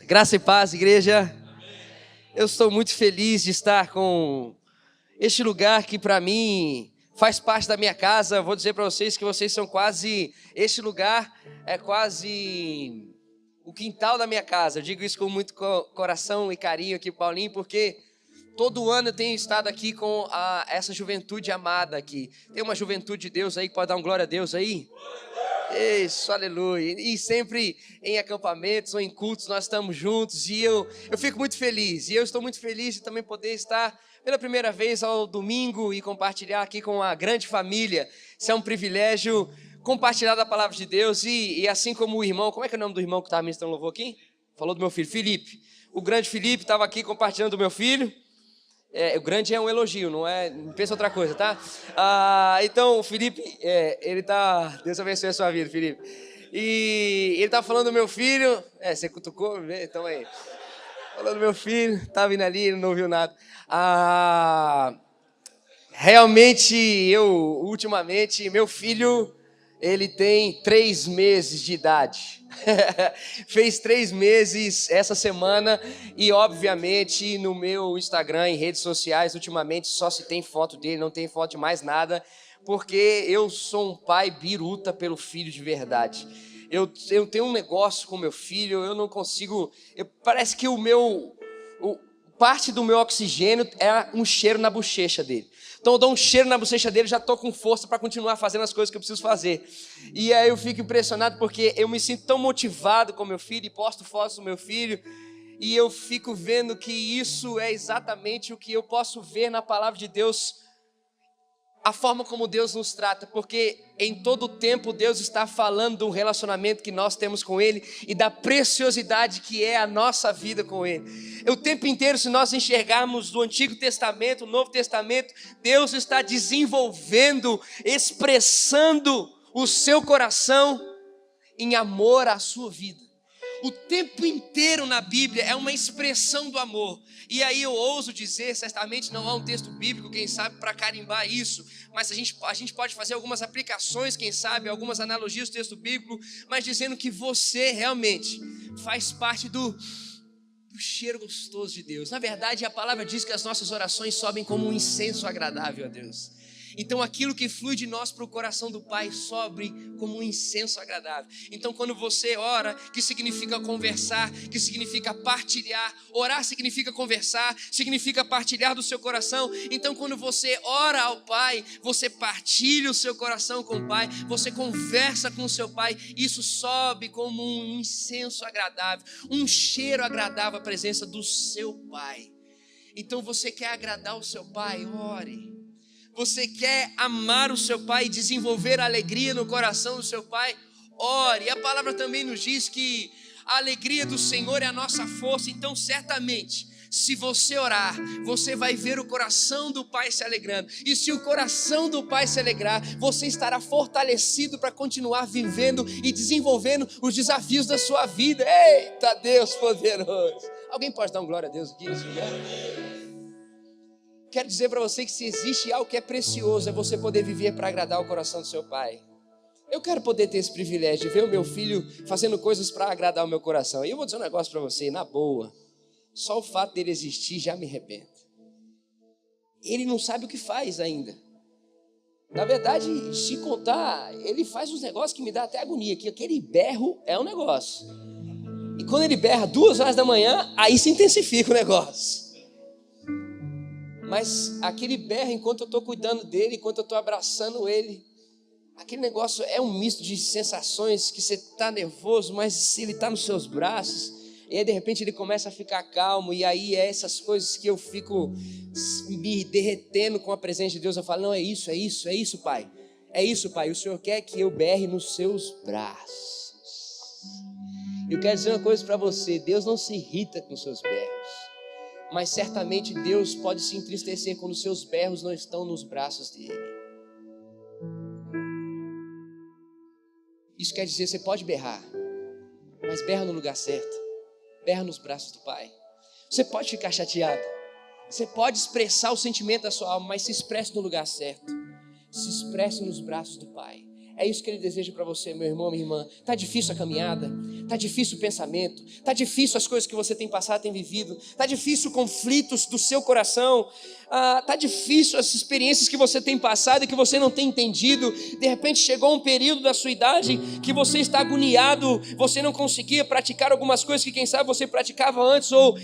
Graça e paz, igreja. Eu estou muito feliz de estar com este lugar que para mim faz parte da minha casa. Vou dizer para vocês que vocês são quase, este lugar é quase o quintal da minha casa. Eu digo isso com muito coração e carinho aqui, Paulinho, porque todo ano eu tenho estado aqui com essa juventude amada aqui. Tem uma juventude de Deus aí que pode dar um glória a Deus aí? Isso, aleluia. E sempre em acampamentos ou em cultos nós estamos juntos e eu fico muito feliz. E eu estou muito feliz de também poder estar pela primeira vez ao domingo e compartilhar aqui com a grande família. Isso é um privilégio compartilhar da palavra de Deus e assim como o irmão, como é que é o nome do irmão que estava ministrando louvor aqui? Falou do meu filho, Felipe. O grande Felipe estava aqui compartilhando do meu filho. O grande é um elogio, não pensa outra coisa, tá? Então o Felipe, ele tá, Deus abençoe a sua vida, Felipe. E ele tá falando do meu filho, você cutucou, então aí. Falando do meu filho, tá vindo ali, ele não ouviu nada. Realmente, ultimamente, meu filho, ele tem 3 meses de idade. Fez 3 meses essa semana e obviamente no meu Instagram e redes sociais ultimamente só se tem foto dele, não tem foto de mais nada, porque eu sou um pai biruta pelo filho de verdade. Eu tenho um negócio com meu filho, eu não consigo, parece que parte do meu oxigênio é um cheiro na bochecha dele. Então eu dou um cheiro na bochecha dele, já estou com força para continuar fazendo as coisas que eu preciso fazer. E aí eu fico impressionado porque eu me sinto tão motivado com meu filho e posto fotos do meu filho. E eu fico vendo que isso é exatamente o que eu posso ver na palavra de Deus, a forma como Deus nos trata, porque em todo tempo Deus está falando do relacionamento que nós temos com Ele e da preciosidade que é a nossa vida com Ele. O tempo inteiro, se nós enxergarmos do Antigo Testamento, o Novo Testamento, Deus está desenvolvendo, expressando o seu coração em amor à sua vida. O tempo inteiro na Bíblia é uma expressão do amor. E aí eu ouso dizer, certamente não há um texto bíblico, quem sabe, para carimbar isso, mas a gente pode fazer algumas aplicações, quem sabe, algumas analogias do texto bíblico, mas dizendo que você realmente faz parte do cheiro gostoso de Deus. Na verdade, a palavra diz que as nossas orações sobem como um incenso agradável a Deus. Então aquilo que flui de nós para o coração do Pai sobe como um incenso agradável. Então quando você ora, que significa conversar, que significa partilhar, orar significa conversar, significa partilhar do seu coração. Então quando você ora ao Pai, você partilha o seu coração com o Pai, você conversa com o seu Pai, isso sobe como um incenso agradável, um cheiro agradável à presença do seu Pai. Então você quer agradar o seu Pai, ore. Você quer amar o seu Pai e desenvolver alegria no coração do seu Pai? Ore. E a palavra também nos diz que a alegria do Senhor é a nossa força. Então certamente, se você orar, você vai ver o coração do Pai se alegrando. E se o coração do Pai se alegrar, você estará fortalecido para continuar vivendo e desenvolvendo os desafios da sua vida. Eita Deus poderoso! Alguém pode dar um glória a Deus aqui nesse lugar? Quero dizer para você que se existe algo que é precioso, é você poder viver para agradar o coração do seu Pai. Eu quero poder ter esse privilégio de ver o meu filho fazendo coisas para agradar o meu coração. E eu vou dizer um negócio para você, na boa, só o fato dele existir já me arrebenta. Ele não sabe o que faz ainda. Na verdade, se contar, ele faz uns negócios que me dá até agonia, que aquele berro é um negócio. E quando ele berra 2 horas da manhã, aí se intensifica o negócio. Mas aquele berro enquanto eu estou cuidando dele, enquanto eu estou abraçando ele, aquele negócio é um misto de sensações que você está nervoso, mas ele está nos seus braços, e aí de repente ele começa a ficar calmo, e aí é essas coisas que eu fico me derretendo com a presença de Deus. Eu falo, não, é isso, Pai, é isso, Pai, o Senhor quer que eu berre nos seus braços. Eu quero dizer uma coisa para você, Deus não se irrita com seus berros. Mas certamente Deus pode se entristecer quando os seus berros não estão nos braços dele. Isso quer dizer, você pode berrar, mas berra no lugar certo. Berra nos braços do Pai. Você pode ficar chateado, você pode expressar o sentimento da sua alma, mas se expresse no lugar certo. Se expresse nos braços do Pai. É isso que Ele deseja para você, meu irmão, minha irmã. Está difícil a caminhada, está difícil o pensamento, está difícil as coisas que você tem passado, tem vivido, está difícil conflitos do seu coração, está difícil as experiências que você tem passado e que você não tem entendido. De repente chegou um período da sua idade que você está agoniado, você não conseguia praticar algumas coisas que quem sabe você praticava antes, ou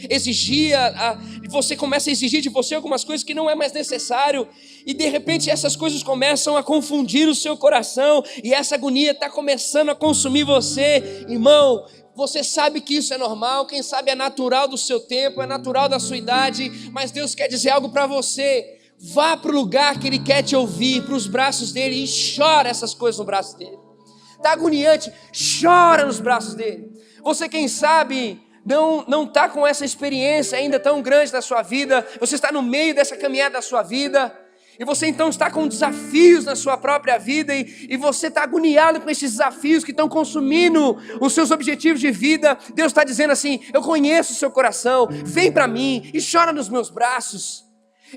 você começa a exigir de você algumas coisas que não é mais necessário, e de repente essas coisas começam a confundir o seu coração, e essa agonia está começando a consumir você. Irmão, você sabe que isso é normal, quem sabe é natural do seu tempo, é natural da sua idade, mas Deus quer dizer algo para você. Vá para o lugar que Ele quer te ouvir, para os braços dEle, e chora essas coisas no braço dEle. Está agoniante, chora nos braços dEle. Você, quem sabe, não está com essa experiência ainda tão grande na sua vida, você está no meio dessa caminhada da sua vida, e você então está com desafios na sua própria vida, e você está agoniado com esses desafios que estão consumindo os seus objetivos de vida. Deus está dizendo assim: eu conheço o seu coração, vem para mim e chora nos meus braços.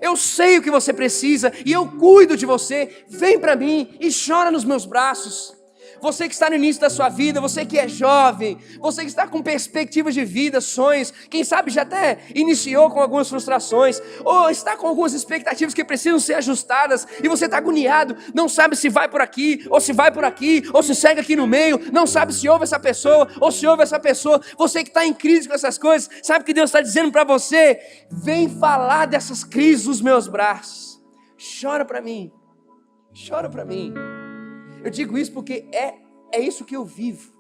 Eu sei o que você precisa e eu cuido de você, vem para mim e chora nos meus braços. Você que está no início da sua vida, você que é jovem, você que está com perspectivas de vida, sonhos, quem sabe já até iniciou com algumas frustrações, ou está com algumas expectativas que precisam ser ajustadas, e você está agoniado, não sabe se vai por aqui, ou se vai por aqui, ou se segue aqui no meio, não sabe se ouve essa pessoa, ou se ouve essa pessoa. Você que está em crise com essas coisas, sabe o que Deus está dizendo para você? Vem falar dessas crises nos meus braços, chora para mim, chora para mim. Eu digo isso porque é isso que eu vivo.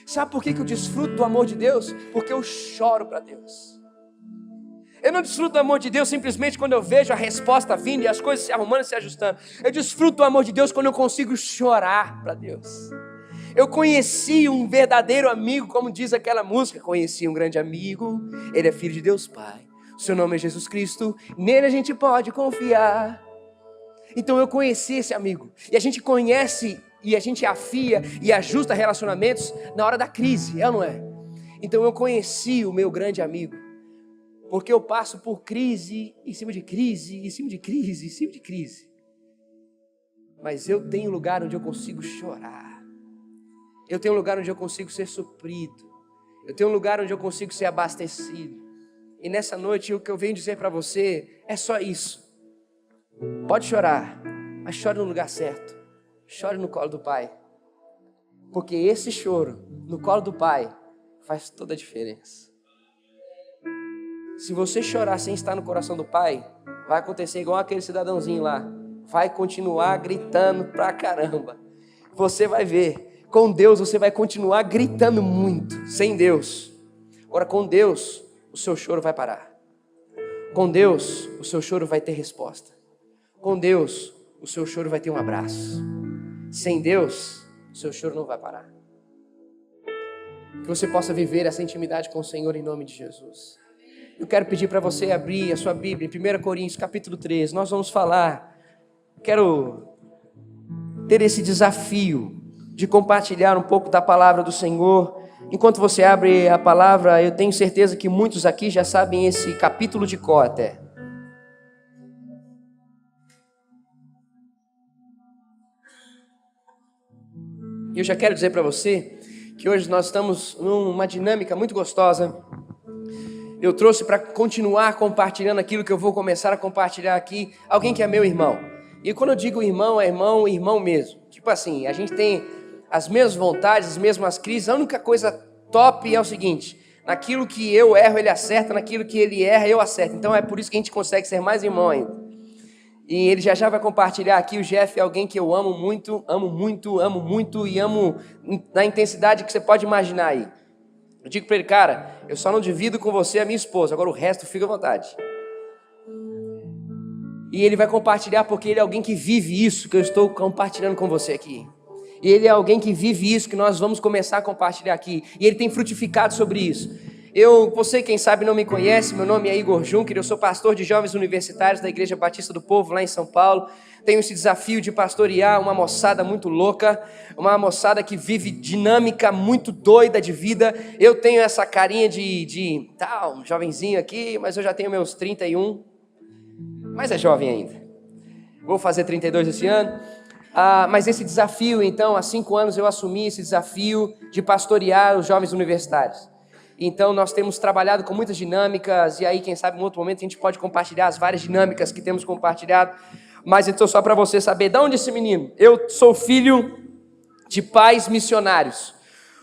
Sabe por que eu desfruto do amor de Deus? Porque eu choro para Deus. Eu não desfruto do amor de Deus simplesmente quando eu vejo a resposta vindo e as coisas se arrumando e se ajustando. Eu desfruto do amor de Deus quando eu consigo chorar para Deus. Eu conheci um verdadeiro amigo, como diz aquela música. Conheci um grande amigo, ele é filho de Deus Pai. O seu nome é Jesus Cristo, nele a gente pode confiar. Então eu conheci esse amigo, e a gente conhece, e a gente afia e ajusta relacionamentos na hora da crise, é ou não é? Então eu conheci o meu grande amigo, porque eu passo por crise, em cima de crise, em cima de crise, em cima de crise. Mas eu tenho um lugar onde eu consigo chorar, eu tenho um lugar onde eu consigo ser suprido, eu tenho um lugar onde eu consigo ser abastecido. E nessa noite o que eu venho dizer para você é só isso. Pode chorar, mas chore no lugar certo. Chore no colo do Pai. Porque esse choro no colo do Pai faz toda a diferença. Se você chorar sem estar no coração do Pai, vai acontecer igual aquele cidadãozinho lá. Vai continuar gritando pra caramba. Você vai ver, com Deus você vai continuar gritando muito. Sem Deus. Agora com Deus, o seu choro vai parar. Com Deus, o seu choro vai ter resposta. Com Deus, o seu choro vai ter um abraço. Sem Deus, o seu choro não vai parar. Que você possa viver essa intimidade com o Senhor em nome de Jesus. Eu quero pedir para você abrir a sua Bíblia em 1 Coríntios capítulo 3. Nós vamos falar, quero ter esse desafio de compartilhar um pouco da palavra do Senhor. Enquanto você abre a palavra, eu tenho certeza que muitos aqui já sabem esse capítulo de cor até. E eu já quero dizer para você que hoje nós estamos numa dinâmica muito gostosa. Eu trouxe para continuar compartilhando aquilo que eu vou começar a compartilhar aqui, alguém que é meu irmão. E quando eu digo irmão, é irmão, irmão mesmo. Tipo assim, a gente tem as mesmas vontades, as mesmas crises. A única coisa top é o seguinte: naquilo que eu erro, ele acerta, naquilo que ele erra, eu acerto. Então é por isso que a gente consegue ser mais irmão ainda. E ele já vai compartilhar aqui. O Jeff é alguém que eu amo muito, e amo na intensidade que você pode imaginar aí. Eu digo para ele: cara, eu só não divido com você a minha esposa, agora o resto fica à vontade. E ele vai compartilhar porque ele é alguém que vive isso que eu estou compartilhando com você aqui. E ele é alguém que vive isso que nós vamos começar a compartilhar aqui. E ele tem frutificado sobre isso. Você quem sabe não me conhece, meu nome é Igor Juncker, eu sou pastor de jovens universitários da Igreja Batista do Povo lá em São Paulo. Tenho esse desafio de pastorear uma moçada muito louca, uma moçada que vive dinâmica muito doida de vida. Eu tenho essa carinha um jovenzinho aqui, mas eu já tenho meus 31, mas é jovem ainda. Vou fazer 32 esse ano. Mas esse desafio, então, há 5 anos eu assumi esse desafio de pastorear os jovens universitários. Então nós temos trabalhado com muitas dinâmicas, e aí quem sabe em um outro momento a gente pode compartilhar as várias dinâmicas que temos compartilhado. Mas então só para você saber, de onde é esse menino? Eu sou filho de pais missionários.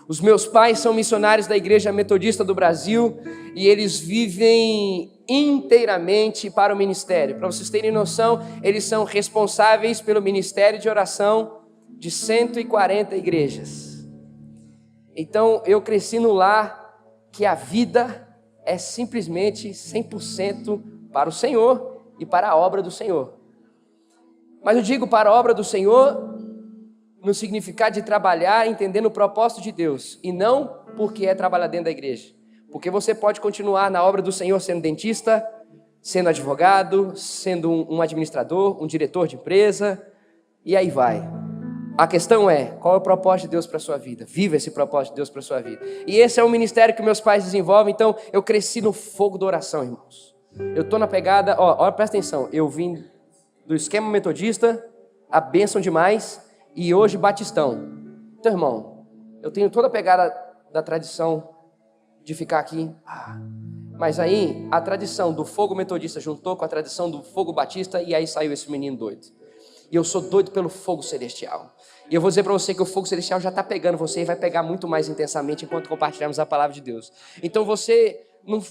Os meus pais são missionários da Igreja Metodista do Brasil e eles vivem inteiramente para o ministério. Para vocês terem noção, eles são responsáveis pelo ministério de oração de 140 igrejas. Então eu cresci no lar que a vida é simplesmente 100% para o Senhor e para a obra do Senhor. Mas eu digo para a obra do Senhor no significado de trabalhar entendendo o propósito de Deus, e não porque é trabalhar dentro da igreja. Porque você pode continuar na obra do Senhor sendo dentista, sendo advogado, sendo um administrador, um diretor de empresa, e aí vai. A questão é, qual é o propósito de Deus para a sua vida? Viva esse propósito de Deus para a sua vida. E esse é um ministério que meus pais desenvolvem, então eu cresci no fogo da oração, irmãos. Eu estou na pegada, presta atenção, eu vim do esquema metodista, a bênção demais, e hoje batistão. Então, irmão, eu tenho toda a pegada da tradição de ficar aqui. Mas aí, a tradição do fogo metodista juntou com a tradição do fogo batista, e aí saiu esse menino doido. E eu sou doido pelo fogo celestial. E eu vou dizer para você que o fogo celestial já está pegando você e vai pegar muito mais intensamente enquanto compartilharmos a palavra de Deus. Então você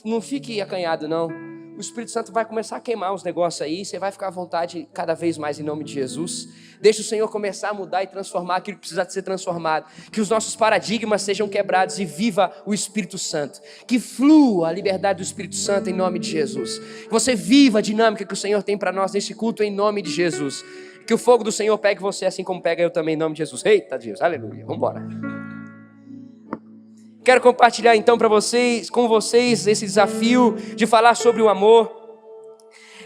não fique acanhado, não. O Espírito Santo vai começar a queimar os negócios aí, você vai ficar à vontade cada vez mais em nome de Jesus. Deixa o Senhor começar a mudar e transformar aquilo que precisa de ser transformado. Que os nossos paradigmas sejam quebrados e viva o Espírito Santo. Que flua a liberdade do Espírito Santo em nome de Jesus. Que você viva a dinâmica que o Senhor tem para nós nesse culto em nome de Jesus. Que o fogo do Senhor pegue você assim como pega eu também em nome de Jesus. Eita Deus, aleluia, vamos embora. Quero compartilhar então com vocês esse desafio de falar sobre o amor.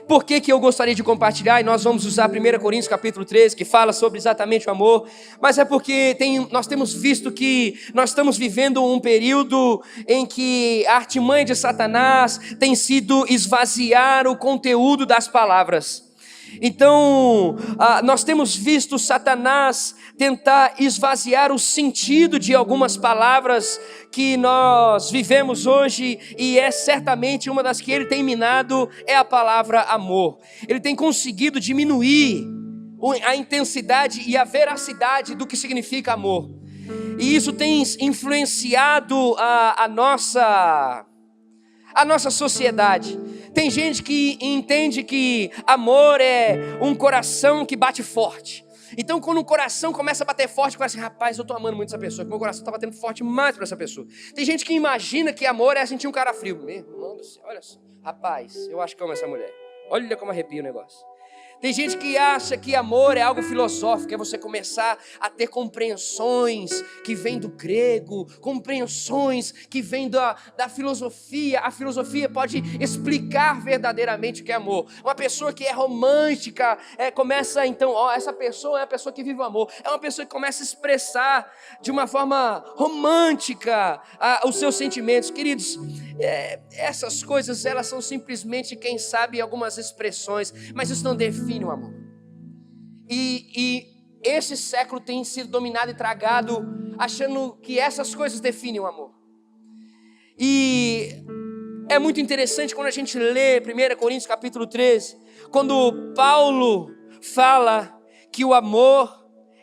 Por que eu gostaria de compartilhar? E nós vamos usar 1 Coríntios capítulo 13, que fala sobre exatamente o amor. Mas é porque nós temos visto que nós estamos vivendo um período em que a artimanha de Satanás tem sido esvaziar o conteúdo das palavras. Então, nós temos visto Satanás tentar esvaziar o sentido de algumas palavras que nós vivemos hoje, e é certamente uma das que ele tem minado, é a palavra amor. Ele tem conseguido diminuir a intensidade e a veracidade do que significa amor. E isso tem influenciado a nossa sociedade. Tem gente que entende que amor é um coração que bate forte. Então quando o coração começa a bater forte, fala assim, rapaz, eu tô amando muito essa pessoa, que meu coração tá batendo forte mais para essa pessoa. Tem gente que imagina que amor é sentir um cara frio. Meu irmão do céu, olha só, rapaz, eu acho que amo essa mulher. Olha como arrepia o negócio. Tem gente que acha que amor é algo filosófico, é você começar a ter compreensões que vêm do grego, compreensões que vêm da filosofia. A filosofia pode explicar verdadeiramente o que é amor. Uma pessoa que é romântica, começa então, essa pessoa é a pessoa que vive o amor. É uma pessoa que começa a expressar de uma forma romântica os seus sentimentos. Queridos, essas coisas, elas são simplesmente, quem sabe, algumas expressões, mas isso não define o amor. E esse século tem sido dominado e tragado achando que essas coisas definem o amor. E é muito interessante quando a gente lê 1 Coríntios capítulo 13, quando Paulo fala que o amor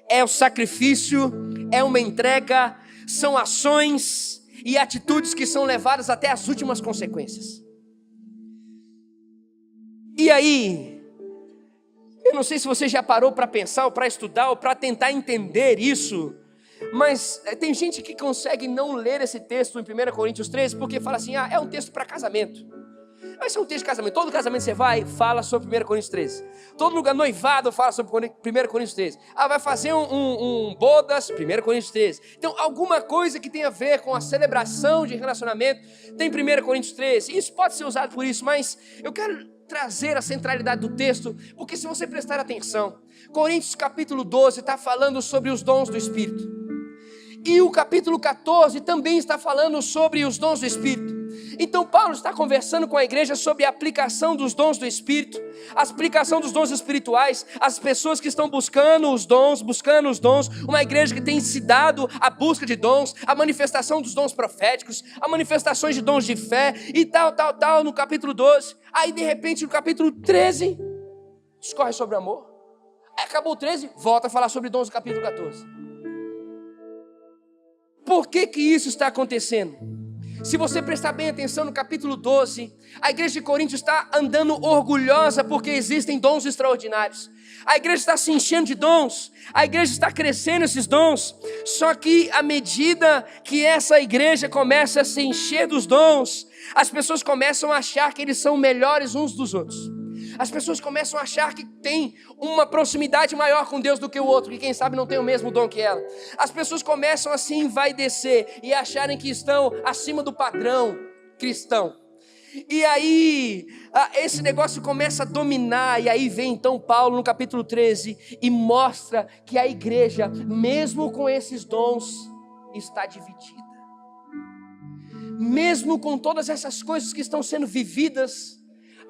é o sacrifício, é uma entrega, são ações e atitudes que são levadas até as últimas consequências. E aí, eu não sei se você já parou para pensar, ou para estudar, ou para tentar entender isso, mas tem gente que consegue não ler esse texto em 1 Coríntios 13, porque fala assim, é um texto para casamento. Mas é um texto de casamento, todo casamento você vai, fala sobre 1 Coríntios 13. Todo lugar noivado fala sobre 1 Coríntios 13. Vai fazer um bodas, 1 Coríntios 13. Então alguma coisa que tem a ver com a celebração de relacionamento, tem 1 Coríntios 13. Isso pode ser usado por isso, mas eu quero trazer a centralidade do texto, porque se você prestar atenção, Coríntios capítulo 12 está falando sobre os dons do Espírito. E o capítulo 14 também está falando sobre os dons do Espírito. Então Paulo está conversando com a igreja sobre a aplicação dos dons do Espírito, a aplicação dos dons espirituais, as pessoas que estão buscando os dons, uma igreja que tem se dado a busca de dons, a manifestação dos dons proféticos, a manifestações de dons de fé e tal, no capítulo 12. Aí de repente no capítulo 13, discorre sobre amor. Aí acabou o 13, volta a falar sobre dons no capítulo 14. Por que isso está acontecendo? Se você prestar bem atenção no capítulo 12, a igreja de Corinto está andando orgulhosa porque existem dons extraordinários. A igreja está se enchendo de dons, a igreja está crescendo esses dons. Só que à medida que essa igreja começa a se encher dos dons, as pessoas começam a achar que eles são melhores uns dos outros. As pessoas começam a achar que tem uma proximidade maior com Deus do que o outro, que quem sabe não tem o mesmo dom que ela. As pessoas começam assim envaidecer e acharem que estão acima do padrão cristão. E aí, esse negócio começa a dominar, e aí vem então Paulo no capítulo 13 e mostra que a igreja, mesmo com esses dons, está dividida. Mesmo com todas essas coisas que estão sendo vividas,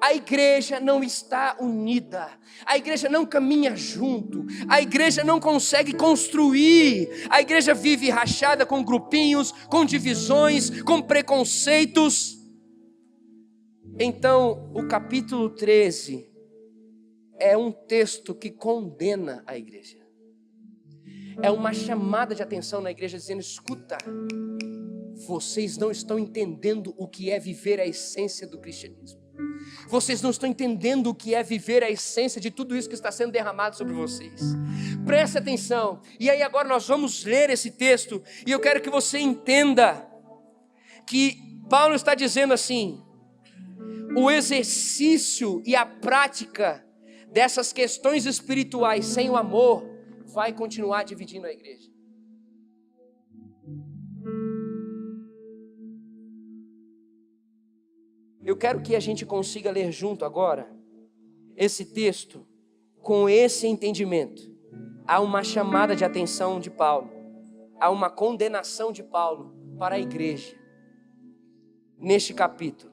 a igreja não está unida, a igreja não caminha junto, a igreja não consegue construir, a igreja vive rachada com grupinhos, com divisões, com preconceitos. Então, o capítulo 13 é um texto que condena a igreja. É uma chamada de atenção na igreja dizendo: escuta, vocês não estão entendendo o que é viver a essência do cristianismo. Vocês não estão entendendo o que é viver a essência de tudo isso que está sendo derramado sobre vocês. Preste atenção. E aí agora nós vamos ler esse texto, e eu quero que você entenda que Paulo está dizendo assim: o exercício e a prática dessas questões espirituais sem o amor vai continuar dividindo a igreja. Eu quero que a gente consiga ler junto agora esse texto com esse entendimento. Há uma chamada de atenção de Paulo, há uma condenação de Paulo para a igreja neste capítulo.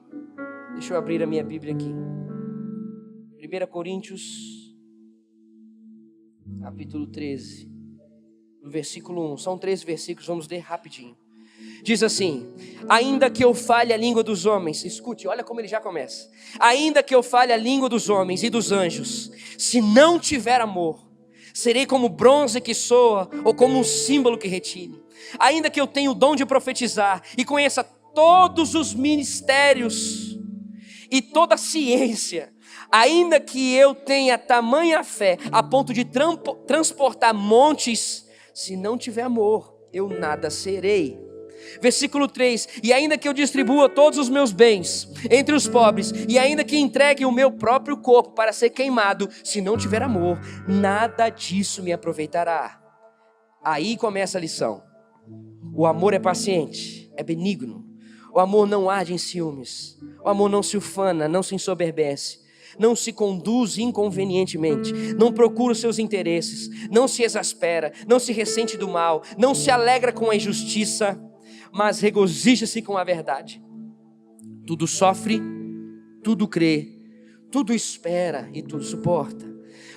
Deixa eu abrir a minha Bíblia aqui. 1 Coríntios, capítulo 13, no versículo 1. São 13 versículos, vamos ler rapidinho. Diz assim: ainda que eu fale a língua dos homens, escute, olha como ele já começa. Ainda que eu fale a língua dos homens e dos anjos, se não tiver amor, serei como bronze que soa, ou como um símbolo que retine. Ainda que eu tenha o dom de profetizar e conheça todos os ministérios e toda a ciência, ainda que eu tenha tamanha fé a ponto de transportar montes, se não tiver amor, eu nada serei. Versículo 3: e ainda que eu distribua todos os meus bens entre os pobres, e ainda que entregue o meu próprio corpo para ser queimado, se não tiver amor, nada disso me aproveitará. Aí começa a lição. O amor é paciente, é benigno. O amor não arde em ciúmes. O amor não se ufana, não se ensoberbece, não se conduz inconvenientemente, não procura os seus interesses, não se exaspera, não se ressente do mal, não se alegra com a injustiça, mas regozija-se com a verdade. Tudo sofre, tudo crê, tudo espera e tudo suporta.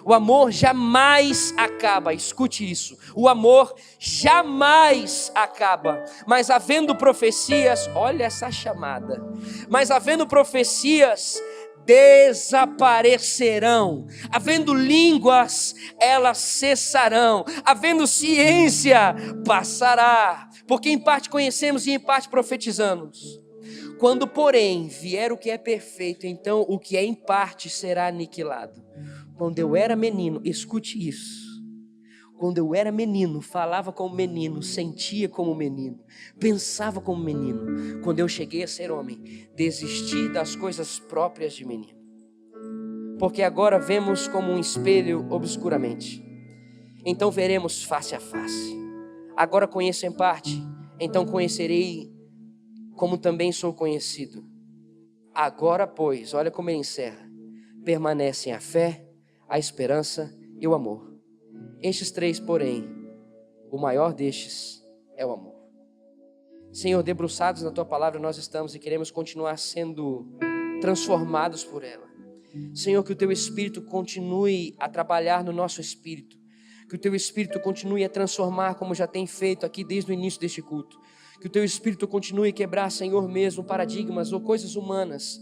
O amor jamais acaba, escute isso, o amor jamais acaba. Mas havendo profecias, olha essa chamada, mas havendo profecias, desaparecerão. Havendo línguas, elas cessarão. Havendo ciência, passará. Porque em parte conhecemos e em parte profetizamos. Quando, porém, vier o que é perfeito, então o que é em parte será aniquilado. Quando eu era menino, escute isso. Quando eu era menino, falava como menino, sentia como menino, pensava como menino. Quando eu cheguei a ser homem, desisti das coisas próprias de menino. Porque agora vemos como um espelho obscuramente. Então veremos face a face. Agora conheço em parte, então conhecerei como também sou conhecido. Agora, pois, olha como ele encerra: permanecem a fé, a esperança e o amor. Estes três, porém, o maior destes é o amor. Senhor, debruçados na Tua palavra nós estamos e queremos continuar sendo transformados por ela. Senhor, que o Teu Espírito continue a trabalhar no nosso espírito, que o Teu Espírito continue a transformar como já tem feito aqui desde o início deste culto, que o Teu Espírito continue a quebrar, Senhor, mesmo paradigmas ou coisas humanas,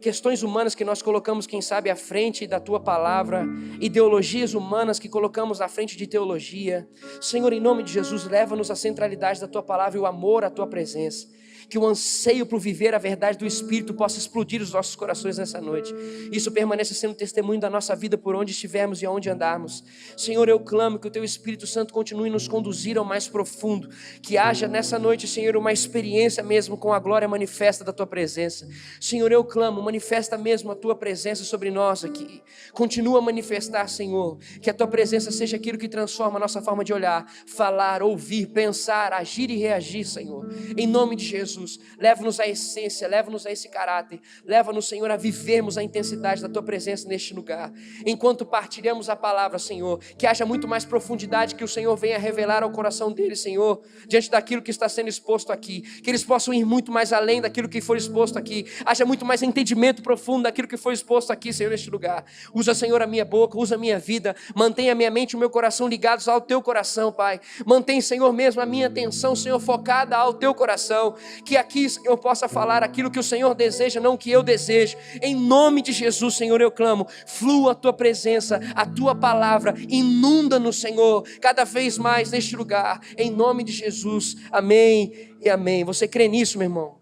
questões humanas que nós colocamos, quem sabe, à frente da Tua palavra, ideologias humanas que colocamos à frente de teologia. Senhor, em nome de Jesus, leva-nos à centralidade da Tua palavra e o amor à Tua presença. Que o anseio por viver a verdade do Espírito possa explodir os nossos corações nessa noite. Isso permaneça sendo testemunho da nossa vida por onde estivermos e aonde andarmos. Senhor, eu clamo que o Teu Espírito Santo continue nos conduzir ao mais profundo. Que haja nessa noite, Senhor, uma experiência mesmo com a glória manifesta da Tua presença. Senhor, eu clamo, manifesta mesmo a Tua presença sobre nós aqui. Continua a manifestar, Senhor, que a Tua presença seja aquilo que transforma a nossa forma de olhar, falar, ouvir, pensar, agir e reagir, Senhor. Em nome de Jesus. Leva-nos à essência, leva-nos a esse caráter, leva-nos, Senhor, a vivermos a intensidade da Tua presença neste lugar. Enquanto partilhamos a palavra, Senhor, que haja muito mais profundidade que o Senhor venha revelar ao coração deles, Senhor, diante daquilo que está sendo exposto aqui, que eles possam ir muito mais além daquilo que foi exposto aqui, haja muito mais entendimento profundo daquilo que foi exposto aqui, Senhor, neste lugar. Usa, Senhor, a minha boca, usa a minha vida, mantenha a minha mente e o meu coração ligados ao Teu coração, Pai. Mantém, Senhor, mesmo a minha atenção, Senhor, focada ao Teu coração. Que aqui eu possa falar aquilo que o Senhor deseja, não o que eu desejo. Em nome de Jesus, Senhor, eu clamo, flua a Tua presença, a Tua palavra, inunda-nos, Senhor, cada vez mais neste lugar, em nome de Jesus, amém e amém. Você crê nisso, meu irmão?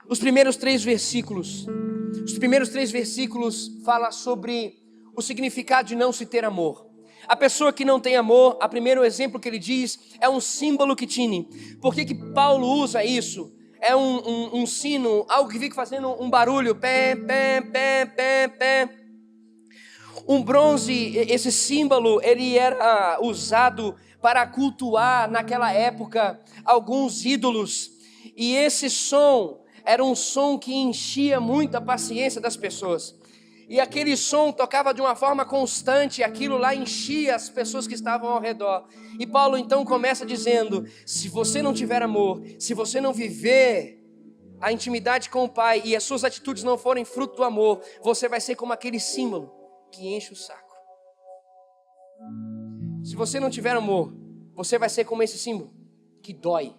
Os primeiros três versículos falam sobre o significado de não se ter amor. A pessoa que não tem amor, o primeiro exemplo que ele diz é um símbolo que tine. Por que Paulo usa isso? É um sino, algo que fica fazendo um barulho, pé, pé, pé, pé, pé. Um bronze, esse símbolo, ele era usado para cultuar naquela época alguns ídolos. E esse som era um som que enchia muito a paciência das pessoas. E aquele som tocava de uma forma constante, e aquilo lá enchia as pessoas que estavam ao redor. E Paulo então começa dizendo, se você não tiver amor, se você não viver a intimidade com o Pai e as suas atitudes não forem fruto do amor, você vai ser como aquele símbolo que enche o saco. Se você não tiver amor, você vai ser como esse símbolo que dói.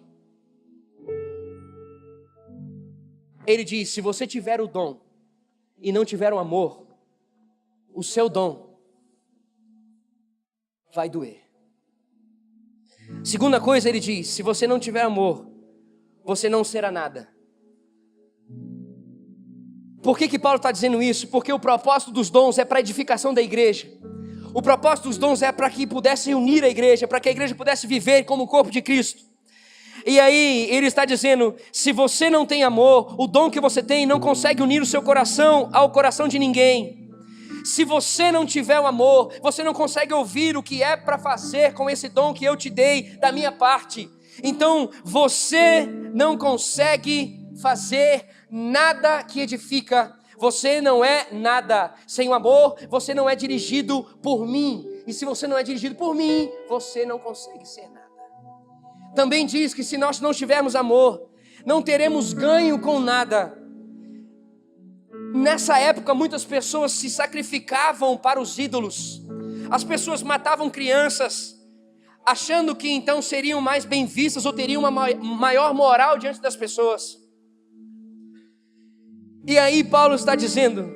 Ele diz, se você tiver o dom e não tiver o amor, o seu dom vai doer. Segunda coisa, ele diz, se você não tiver amor, você não será nada. Por que Paulo está dizendo isso? Porque o propósito dos dons é para a edificação da igreja. O propósito dos dons é para que pudesse unir a igreja, para que a igreja pudesse viver como o corpo de Cristo. E aí ele está dizendo, se você não tem amor, o dom que você tem não consegue unir o seu coração ao coração de ninguém. Se você não tiver o amor, você não consegue ouvir o que é para fazer com esse dom que eu te dei da minha parte. Então você não consegue fazer nada que edifica. Você não é nada. Sem o amor, você não é dirigido por mim. E se você não é dirigido por mim, você não consegue ser nada. Também diz que se nós não tivermos amor, não teremos ganho com nada. Nessa época, muitas pessoas se sacrificavam para os ídolos. As pessoas matavam crianças, achando que então seriam mais bem vistas ou teriam uma maior moral diante das pessoas. E aí Paulo está dizendo,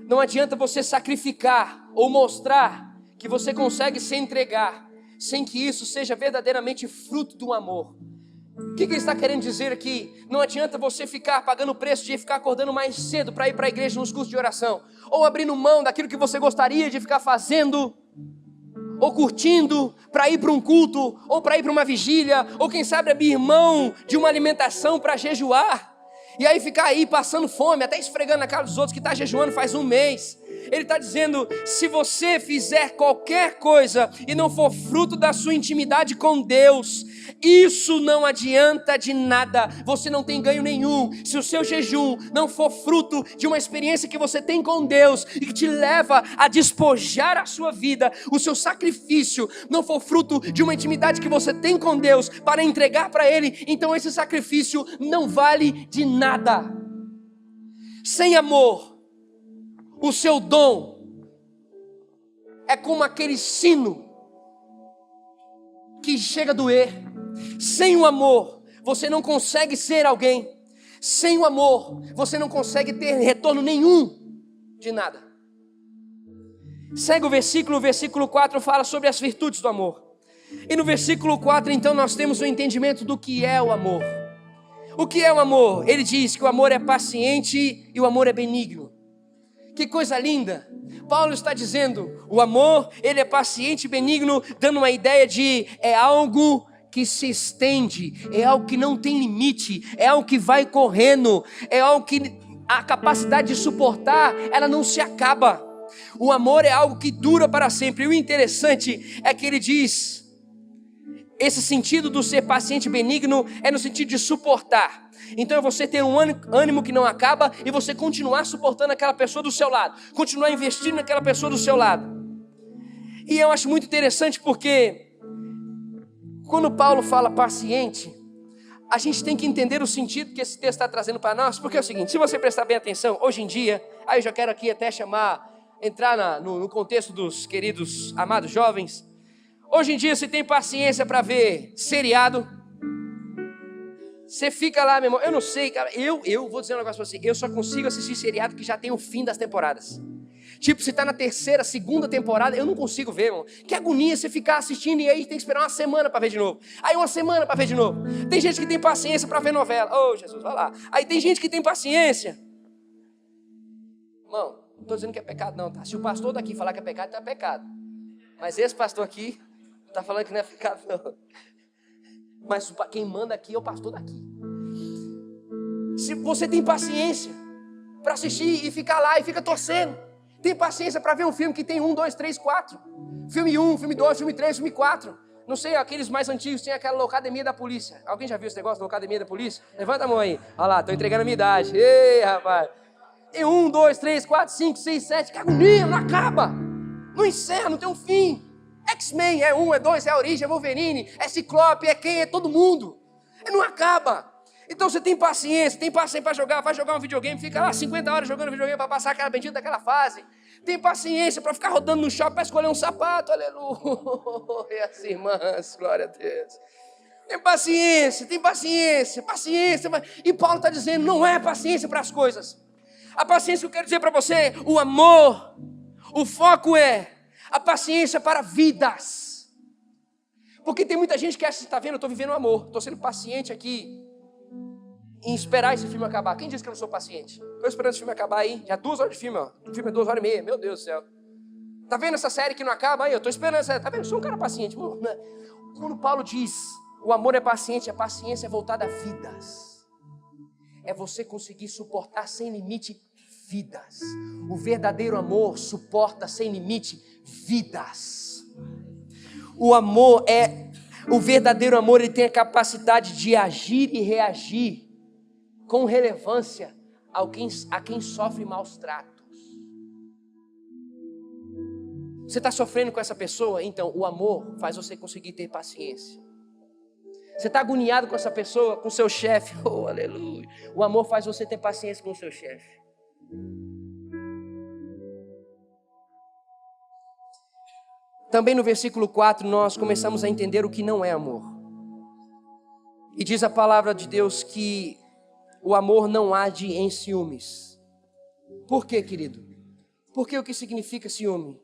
não adianta você sacrificar ou mostrar que você consegue se entregar, sem que isso seja verdadeiramente fruto do amor. O que ele está querendo dizer aqui? Não adianta você ficar pagando o preço de ficar acordando mais cedo para ir para a igreja nos cursos de oração, ou abrindo mão daquilo que você gostaria de ficar fazendo, ou curtindo para ir para um culto, ou para ir para uma vigília, ou quem sabe abrir mão de uma alimentação para jejuar, e aí ficar aí passando fome, até esfregando na cara dos outros que está jejuando faz um mês. Ele está dizendo, se você fizer qualquer coisa e não for fruto da sua intimidade com Deus, isso não adianta de nada, você não tem ganho nenhum. Se o seu jejum não for fruto de uma experiência que você tem com Deus e que te leva a despojar a sua vida, o seu sacrifício não for fruto de uma intimidade que você tem com Deus para entregar para Ele, então esse sacrifício não vale de nada. Sem amor, o seu dom é como aquele sino que chega a doer. Sem o amor, você não consegue ser alguém. Sem o amor, você não consegue ter retorno nenhum de nada. Segue o versículo 4 fala sobre as virtudes do amor. E no versículo 4, então, nós temos o entendimento do que é o amor. O que é o amor? Ele diz que o amor é paciente e o amor é benigno. Que coisa linda! Paulo está dizendo, o amor, ele é paciente e benigno, dando uma ideia de é algo que se estende, é algo que não tem limite, é algo que vai correndo, é algo que a capacidade de suportar, ela não se acaba. O amor é algo que dura para sempre. E o interessante é que ele diz, esse sentido do ser paciente e benigno é no sentido de suportar. Então é você ter um ânimo que não acaba e você continuar suportando aquela pessoa do seu lado, continuar investindo naquela pessoa do seu lado. E eu acho muito interessante porque quando Paulo fala paciente, a gente tem que entender o sentido que esse texto está trazendo para nós, porque é o seguinte, se você prestar bem atenção, hoje em dia, aí eu já quero aqui até entrar no contexto dos queridos amados jovens. Hoje em dia você tem paciência para ver seriado? Você fica lá, meu irmão, eu não sei, cara, eu vou dizer um negócio para você, eu só consigo assistir seriado que já tem o fim das temporadas. Tipo, se tá na terceira, segunda temporada, eu não consigo ver, irmão. Que agonia você ficar assistindo e aí tem que esperar uma semana para ver de novo. Aí uma semana para ver de novo. Tem gente que tem paciência para ver novela. Oh, Jesus, vai lá. Aí tem gente que tem paciência. Irmão, não estou dizendo que é pecado não, tá? Se o pastor daqui falar que é pecado, então é pecado. Mas esse pastor aqui está falando que não é pecado não. Mas quem manda aqui é o pastor daqui. Se você tem paciência para assistir e ficar lá e fica torcendo, tem paciência para ver um filme que tem 1, 2, 3, 4. Filme 1, filme 2, filme 3, filme 4. Não sei, aqueles mais antigos tem aquela Locademia da Polícia. Alguém já viu esse negócio da Locademia da Polícia? Levanta a mão aí. Olha lá, estou entregando a minha idade. Ei, rapaz. Tem 1, 2, 3, 4, 5, 6, 7. Que agonia, não acaba. Não encerra, não tem um fim. X-Men é 1, é 2, é a Origem, é Wolverine, é Ciclope, é quem, é todo mundo. E não acaba. Então você tem paciência para jogar, vai jogar um videogame, fica lá 50 horas jogando videogame para passar aquela bendita daquela fase. Tem paciência para ficar rodando no shopping para escolher um sapato, aleluia, as irmãs, glória a Deus. Tem paciência. E Paulo está dizendo, não é paciência para as coisas. A paciência que eu quero dizer para você, o amor, o foco é a paciência para vidas. Porque tem muita gente que acha, está vendo, eu estou vivendo o amor, estou sendo paciente aqui em esperar esse filme acabar. Quem disse que eu não sou paciente? Estou esperando esse filme acabar aí, já 2 horas de filme, ó. O filme é 2 horas e meia, meu Deus do céu. Tá vendo essa série que não acaba aí? Eu estou esperando essa, tá vendo? Eu sou um cara paciente. Quando Paulo diz, o amor é paciente, a paciência é voltada a vidas. É você conseguir suportar sem limite vidas. O verdadeiro amor suporta sem limite vidas. O verdadeiro amor, ele tem a capacidade de agir e reagir com relevância a quem sofre maus tratos. Você está sofrendo com essa pessoa? Então o amor faz você conseguir ter paciência. Você está agoniado com essa pessoa, com seu chefe? Oh, aleluia. O amor faz você ter paciência com o seu chefe. Também no versículo 4 nós começamos a entender o que não é amor. E diz a palavra de Deus que o amor não age em ciúmes. Por quê, querido? Porque o que significa ciúme?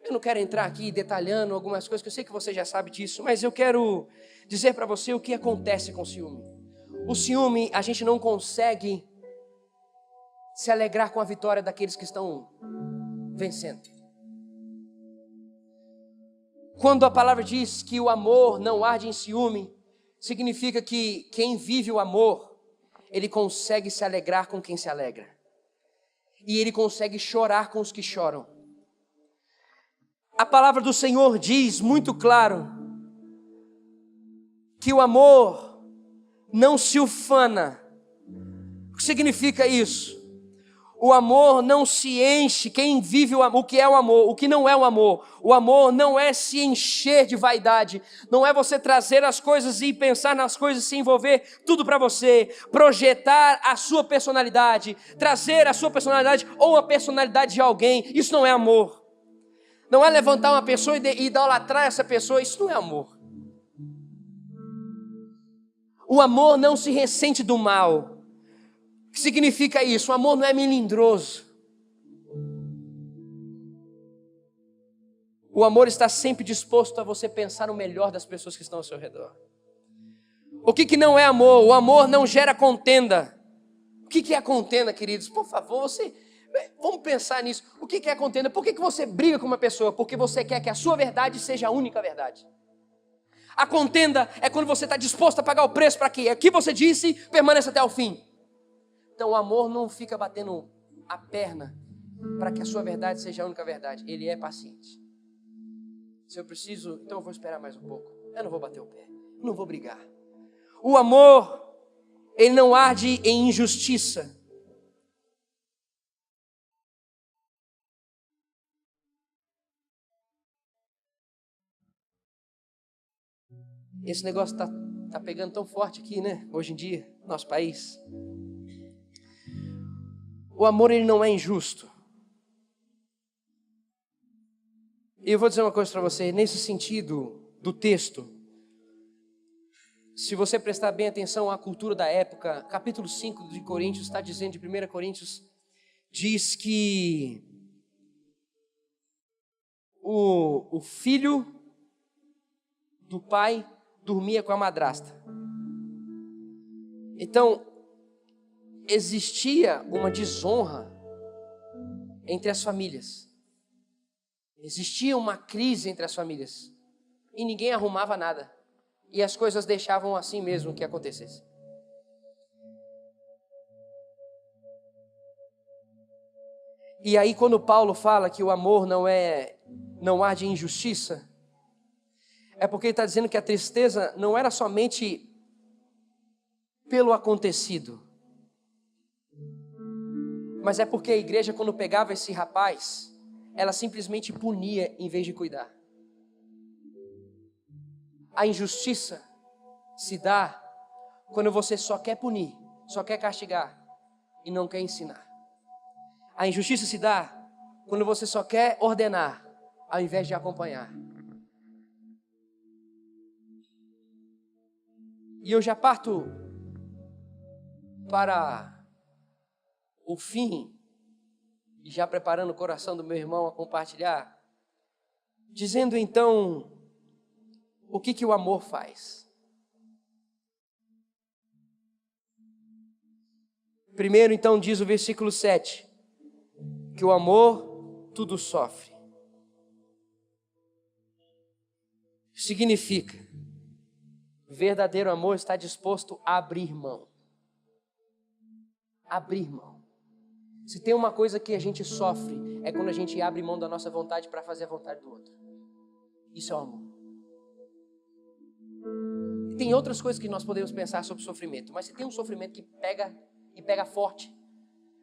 Eu não quero entrar aqui detalhando algumas coisas, que eu sei que você já sabe disso, mas eu quero dizer para você o que acontece com o ciúme. O ciúme, a gente não consegue se alegrar com a vitória daqueles que estão vencendo. Quando a palavra diz que o amor não arde em ciúme, significa que quem vive o amor, ele consegue se alegrar com quem se alegra. e Ele consegue chorar com os que choram. A palavra do Senhor diz muito claro que o amor não se ufana. O que significa isso? O amor não se enche. Quem vive o amor, o que é o amor, o que não é o amor? O amor não é se encher de vaidade, não é você trazer as coisas e pensar nas coisas, se envolver tudo para você, projetar a sua personalidade, trazer a sua personalidade ou a personalidade de alguém. Isso não é amor. Não é levantar uma pessoa e idolatrar essa pessoa. Isso não é amor. O amor não se ressente do mal. O que significa isso? O amor não é melindroso. O amor está sempre disposto a você pensar o melhor das pessoas que estão ao seu redor. O que não é amor? O amor não gera contenda. O que é a contenda, queridos? Por favor, vamos pensar nisso. O que é a contenda? Por que você briga com uma pessoa? Porque você quer que a sua verdade seja a única verdade. A contenda é quando você está disposto a pagar o preço para que aqui você disse permaneça até o fim. Então o amor não fica batendo a perna para que a sua verdade seja a única verdade. Ele é paciente. Se eu preciso, então eu vou esperar mais um pouco. Eu não vou bater o pé, não vou brigar. O amor, ele não arde em injustiça. Esse negócio tá pegando tão forte aqui, né? Hoje em dia, no nosso país. O amor, ele não é injusto. E eu vou dizer uma coisa para você, nesse sentido do texto, se você prestar bem atenção à cultura da época, capítulo 5 de Coríntios está dizendo, de 1 Coríntios, diz que o filho do pai dormia com a madrasta. Então, existia uma desonra entre as famílias. Existia uma crise entre as famílias. E ninguém arrumava nada. E as coisas deixavam assim mesmo que acontecesse. E aí quando Paulo fala que o amor não há de injustiça, é porque ele está dizendo que a tristeza não era somente pelo acontecido, mas é porque a igreja, quando pegava esse rapaz, ela simplesmente punia em vez de cuidar. A injustiça se dá quando você só quer punir, só quer castigar e não quer ensinar. A injustiça se dá quando você só quer ordenar ao invés de acompanhar. E eu já parto para o fim, e já preparando o coração do meu irmão a compartilhar, dizendo então o que o amor faz. Primeiro então diz o versículo 7, que o amor tudo sofre. Significa, verdadeiro amor está disposto a abrir mão. Abrir mão. Se tem uma coisa que a gente sofre, é quando a gente abre mão da nossa vontade para fazer a vontade do outro. Isso é o amor. E tem outras coisas que nós podemos pensar sobre sofrimento, mas se tem um sofrimento que pega e pega forte,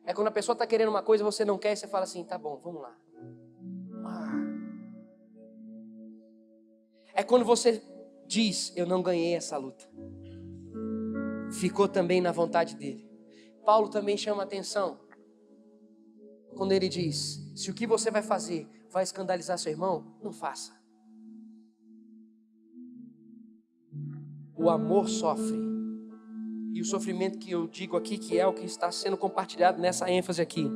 é quando a pessoa está querendo uma coisa e você não quer, e você fala assim, tá bom, vamos lá. É quando você diz, eu não ganhei essa luta. Ficou também na vontade dele. Paulo também chama a atenção quando ele diz, se o que você vai fazer vai escandalizar seu irmão, não faça. O amor sofre. E o sofrimento que eu digo aqui, que é o que está sendo compartilhado nessa ênfase aqui,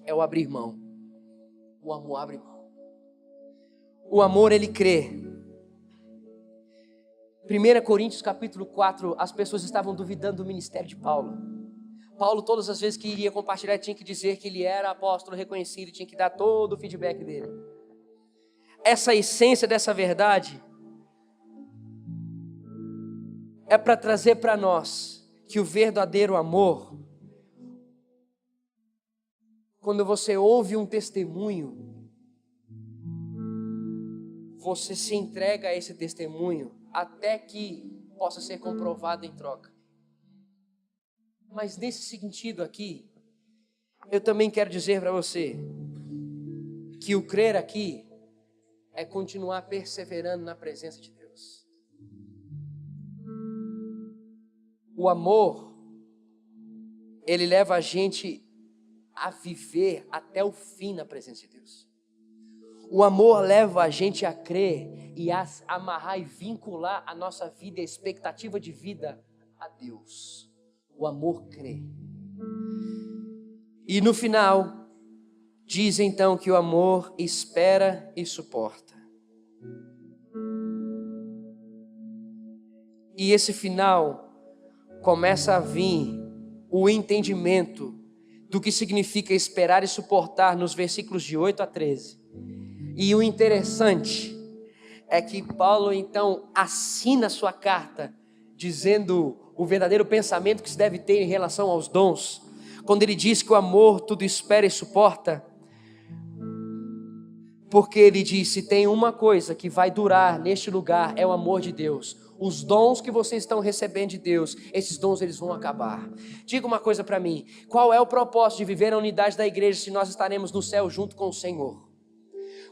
é o abrir mão. O amor abre mão. O amor, ele crê. 1 Coríntios capítulo 4, as pessoas estavam duvidando do ministério de Paulo. Paulo, todas as vezes que iria compartilhar, tinha que dizer que ele era apóstolo reconhecido, tinha que dar todo o feedback dele. Essa essência dessa verdade é para trazer para nós que o verdadeiro amor quando você ouve um testemunho, você se entrega a esse testemunho até que possa ser comprovado em troca. Mas nesse sentido aqui, eu também quero dizer para você que o crer aqui é continuar perseverando na presença de Deus. O amor, ele leva a gente a viver até o fim na presença de Deus. O amor leva a gente a crer e a amarrar e vincular a nossa vida e a expectativa de vida a Deus. O amor crê. E no final, diz então que o amor espera e suporta. E esse final começa a vir o entendimento do que significa esperar e suportar nos versículos de 8 a 13. E o interessante é que Paulo então assina sua carta dizendo o verdadeiro pensamento que se deve ter em relação aos dons. Quando ele diz que o amor tudo espera e suporta, porque ele diz, se tem uma coisa que vai durar neste lugar, é o amor de Deus. Os dons que vocês estão recebendo de Deus, esses dons eles vão acabar. Diga uma coisa para mim, qual é o propósito de viver a unidade da igreja se nós estaremos no céu junto com o Senhor?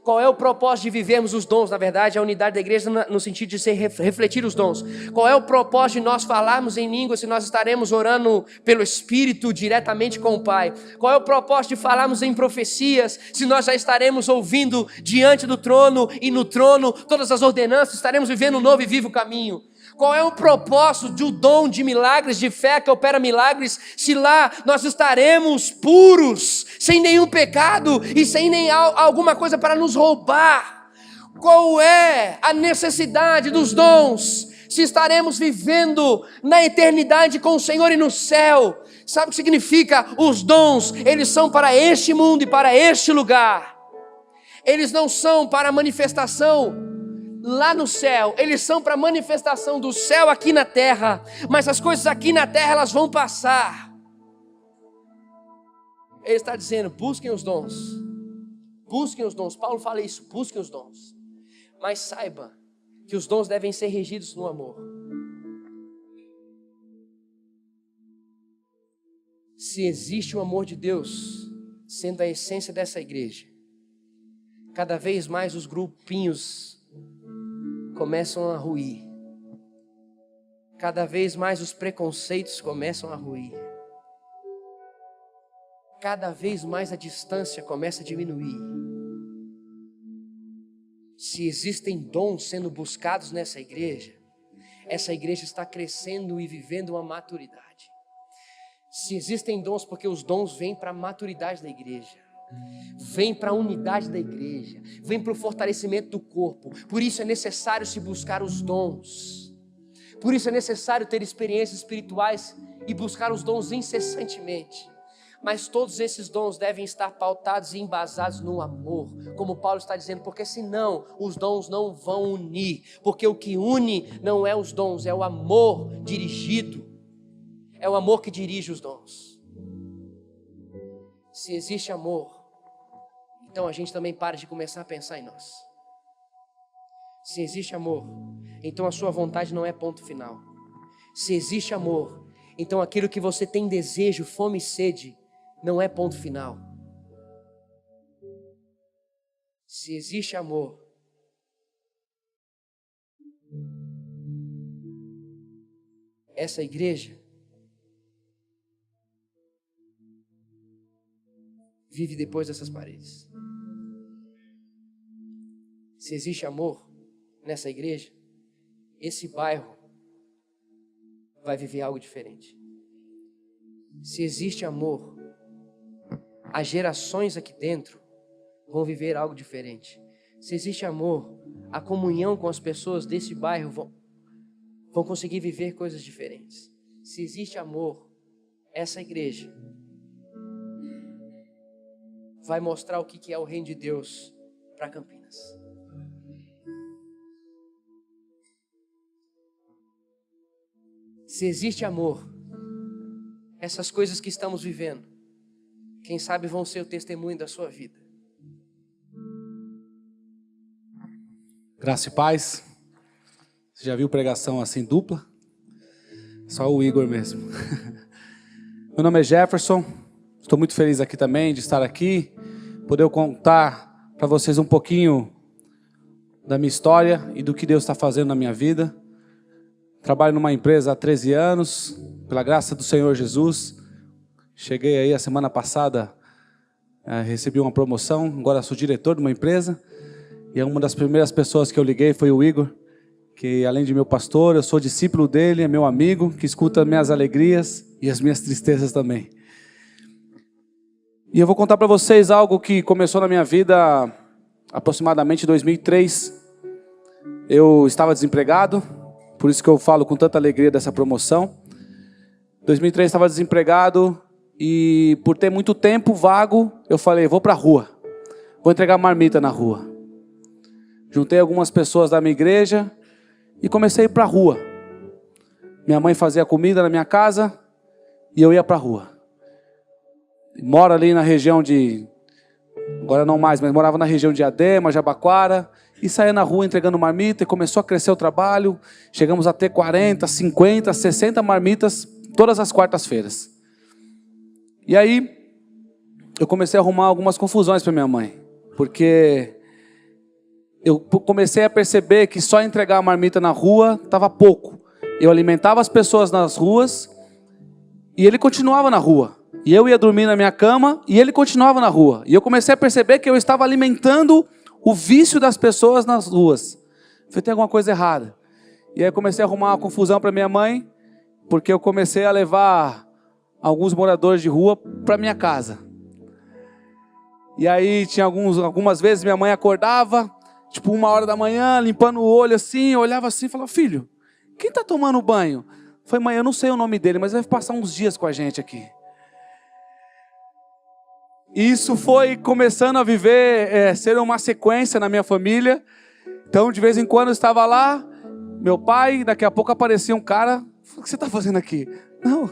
Qual é o propósito de vivermos os dons? Na verdade, a unidade da igreja no sentido de refletir os dons. Qual é o propósito de nós falarmos em línguas se nós estaremos orando pelo Espírito diretamente com o Pai? Qual é o propósito de falarmos em profecias se nós já estaremos ouvindo diante do trono e no trono todas as ordenanças, estaremos vivendo um novo e vivo caminho? Qual é o propósito do dom de milagres, de fé que opera milagres, se lá nós estaremos puros, sem nenhum pecado e sem nem alguma coisa para nos roubar? Qual é a necessidade dos dons, se estaremos vivendo na eternidade com o Senhor e no céu? Sabe o que significa? Os dons, eles são para este mundo e para este lugar. Eles não são para manifestação lá no céu, eles são para manifestação do céu aqui na terra, mas as coisas aqui na terra elas vão passar. Ele está dizendo, busquem os dons, Paulo fala isso, busquem os dons, mas saiba que os dons devem ser regidos no amor. Se existe o amor de Deus sendo a essência dessa igreja, cada vez mais os grupinhos começam a ruir. Cada vez mais os preconceitos começam a ruir. Cada vez mais a distância começa a diminuir. Se existem dons sendo buscados nessa igreja, essa igreja está crescendo e vivendo uma maturidade. Se existem dons, porque os dons vêm para a maturidade da igreja, vem para a unidade da igreja, vem para o fortalecimento do corpo. Por isso é necessário se buscar os dons, por isso é necessário ter experiências espirituais e buscar os dons incessantemente. Mas todos esses dons devem estar pautados e embasados no amor, como Paulo está dizendo, porque senão os dons não vão unir, porque o que une não é os dons, é o amor dirigido, é o amor que dirige os dons. Se existe amor, então a gente também para de começar a pensar em nós. Se existe amor, então a sua vontade não é ponto final. Se existe amor, então aquilo que você tem desejo, fome e sede, não é ponto final. Se existe amor, essa igreja vive depois dessas paredes. Se existe amor nessa igreja, esse bairro vai viver algo diferente. Se existe amor, as gerações aqui dentro vão viver algo diferente. Se existe amor, a comunhão com as pessoas desse bairro vão conseguir viver coisas diferentes. Se existe amor, essa igreja vai mostrar o que é o reino de Deus para Campinas. Se existe amor, essas coisas que estamos vivendo Quem sabe vão ser o testemunho da sua vida. Graça e paz. Você já viu pregação assim dupla? Só o Igor mesmo. Meu nome é Jefferson. Estou muito feliz aqui também de estar aqui. Poder contar para vocês um pouquinho da minha história e do que Deus está fazendo na minha vida. Trabalho numa empresa há 13 anos, pela graça do Senhor Jesus. Cheguei aí a semana passada, recebi uma promoção, agora sou diretor de uma empresa. E uma das primeiras pessoas que eu liguei foi o Igor, que além de meu pastor, eu sou discípulo dele, é meu amigo, que escuta minhas alegrias e as minhas tristezas também. E eu vou contar para vocês algo que começou na minha vida aproximadamente em 2003. Eu estava desempregado, por isso que eu falo com tanta alegria dessa promoção. Em 2003 estava desempregado e por ter muito tempo vago, eu falei, vou para a rua, vou entregar marmita na rua. Juntei algumas pessoas da minha igreja e comecei a ir para a rua. Minha mãe fazia comida na minha casa e eu ia para a rua. Moro ali na região de... Agora não mais, mas morava na região de Adema, Jabaquara. E saía na rua entregando marmita e começou a crescer o trabalho. Chegamos a ter 40, 50, 60 marmitas todas as quartas-feiras. E aí eu comecei a arrumar algumas confusões para minha mãe. Porque... eu comecei a perceber que só entregar a marmita na rua estava pouco. Eu alimentava as pessoas nas ruas e ele continuava na rua. E eu ia dormir na minha cama e ele continuava na rua. E eu comecei a perceber que eu estava alimentando o vício das pessoas nas ruas. Falei, tem alguma coisa errada. E aí eu comecei a arrumar uma confusão para minha mãe, porque eu comecei a levar alguns moradores de rua para minha casa. E aí tinha algumas vezes minha mãe acordava... tipo 1h da manhã, limpando o olho assim, eu olhava assim e falava, filho, quem está tomando banho? Eu falei, mãe, eu não sei o nome dele, mas vai passar uns dias com a gente aqui. Isso foi começando a viver, ser uma sequência na minha família. Então de vez em quando eu estava lá, meu pai, daqui a pouco aparecia um cara, o que você está fazendo aqui? Não,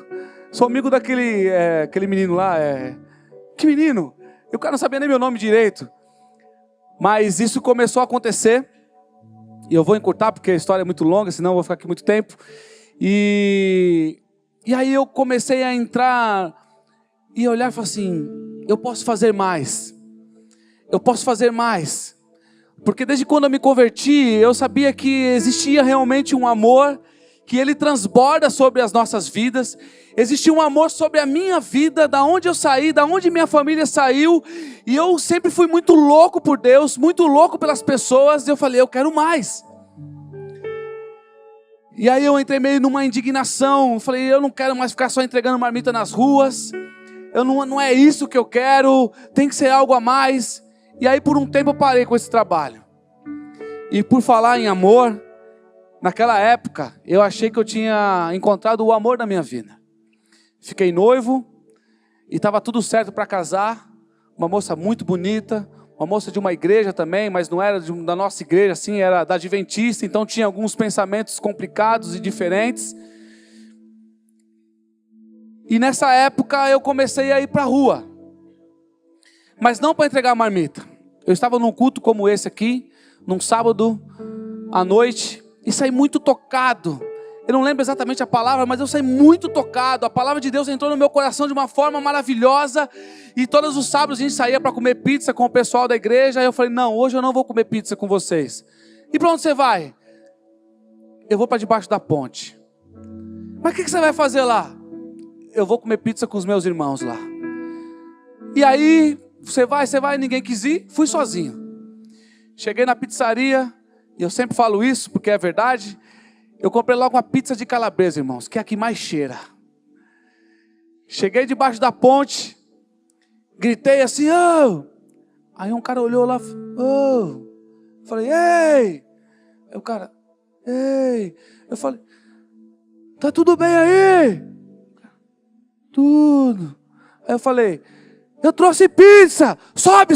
sou amigo daquele aquele menino lá, que menino? E o cara não sabia nem meu nome direito. Mas isso começou a acontecer, e eu vou encurtar porque a história é muito longa, senão eu vou ficar aqui muito tempo. E aí eu comecei a entrar e olhar e falar assim, eu posso fazer mais. Eu posso fazer mais. Porque desde quando eu me converti, eu sabia que existia realmente um amor, que ele transborda sobre as nossas vidas. Existia um amor sobre a minha vida, da onde eu saí, da onde minha família saiu. E eu sempre fui muito louco por Deus, muito louco pelas pessoas. E eu falei, eu quero mais. E aí eu entrei meio numa indignação. Falei, eu não quero mais ficar só entregando marmita nas ruas. Não é isso que eu quero. Tem que ser algo a mais. E aí por um tempo eu parei com esse trabalho. E por falar em amor, naquela época eu achei que eu tinha encontrado o amor da minha vida. Fiquei noivo e estava tudo certo para casar. Uma moça muito bonita, uma moça de uma igreja também, mas não era da nossa igreja, assim, era da Adventista, então tinha alguns pensamentos complicados e diferentes. E nessa época eu comecei a ir para a rua, mas não para entregar marmita. Eu estava num culto como esse aqui, num sábado à noite, e saí muito tocado. Eu não lembro exatamente a palavra, mas eu saí muito tocado. A palavra de Deus entrou no meu coração de uma forma maravilhosa. E todos os sábados a gente saía para comer pizza com o pessoal da igreja. Aí eu falei, não, hoje eu não vou comer pizza com vocês. E para onde você vai? Eu vou para debaixo da ponte. Mas o que você vai fazer lá? Eu vou comer pizza com os meus irmãos lá. E aí, você vai, ninguém quis ir. Fui sozinho. Cheguei na pizzaria, e eu sempre falo isso porque é verdade. Eu comprei logo uma pizza de calabresa, irmãos, que é a que mais cheira. Cheguei debaixo da ponte, gritei assim, oh! Aí um cara olhou lá, oh! Falei, ei! Aí o cara, ei! Eu falei, tá tudo bem aí? Tudo. Aí eu falei, eu trouxe pizza! Sobe!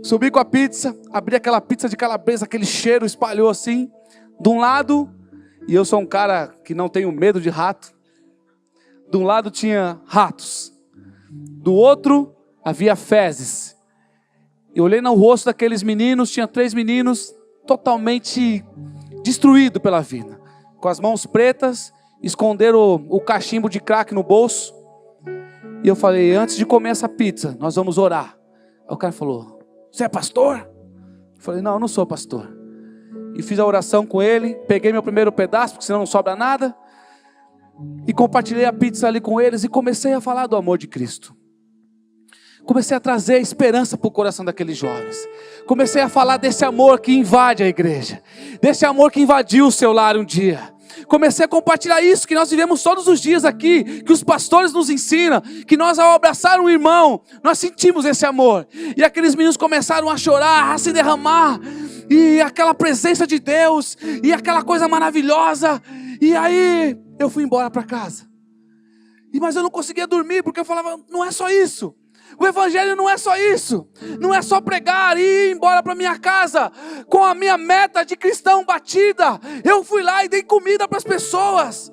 Subi com a pizza, abri aquela pizza de calabresa, aquele cheiro espalhou assim, de um lado, e eu sou um cara que não tenho medo de rato. De um lado tinha ratos, do outro havia fezes. Eu olhei no rosto daqueles meninos, tinha 3 meninos totalmente destruídos pela vida, com as mãos pretas, esconderam o cachimbo de crack no bolso. E eu falei, antes de comer essa pizza, nós vamos orar. Aí o cara falou, você é pastor? Eu falei, não, eu não sou pastor. E fiz a oração com ele, peguei meu primeiro pedaço, porque senão não sobra nada, e compartilhei a pizza ali com eles, e comecei a falar do amor de Cristo. Comecei a trazer esperança para o coração daqueles jovens. Comecei a falar desse amor que invade a igreja, desse amor que invadiu o seu lar um dia. Comecei a compartilhar isso que nós vivemos todos os dias aqui, que os pastores nos ensinam, que nós ao abraçar um irmão, nós sentimos esse amor. E aqueles meninos começaram a chorar, a se derramar, e aquela presença de Deus, e aquela coisa maravilhosa. E aí eu fui embora para casa. Mas eu não conseguia dormir, porque eu falava, não é só isso. O evangelho não é só isso, não é só pregar e ir embora para minha casa com a minha meta de cristão batida. Eu fui lá e dei comida para as pessoas,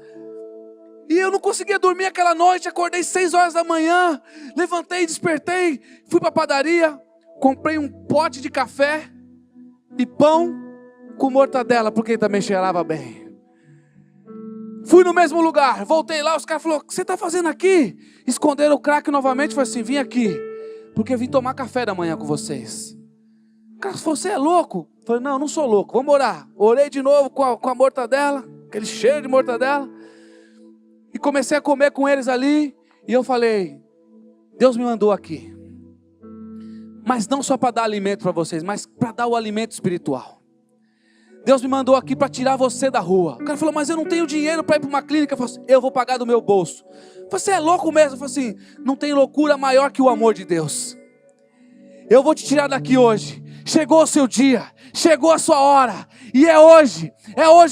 e eu não conseguia dormir aquela noite. Acordei 6 horas da manhã, levantei, despertei, fui para a padaria, comprei um pote de café e pão com mortadela, porque também cheirava bem. Fui no mesmo lugar, voltei lá, os caras falaram, o que você está fazendo aqui? Esconderam o crack novamente, falei assim, vim aqui, porque eu vim tomar café da manhã com vocês. O cara falou, você é louco? Eu falei, não sou louco, vamos orar. Orei de novo com a mortadela, aquele cheiro de mortadela, e comecei a comer com eles ali, e eu falei, Deus me mandou aqui, mas não só para dar alimento para vocês, mas para dar o alimento espiritual. Deus me mandou aqui para tirar você da rua. O cara falou, mas eu não tenho dinheiro para ir para uma clínica. Eu falei assim, eu vou pagar do meu bolso. Você é louco mesmo? Eu falei assim, não tem loucura maior que o amor de Deus. Eu vou te tirar daqui hoje. Chegou o seu dia, chegou a sua hora, e é hoje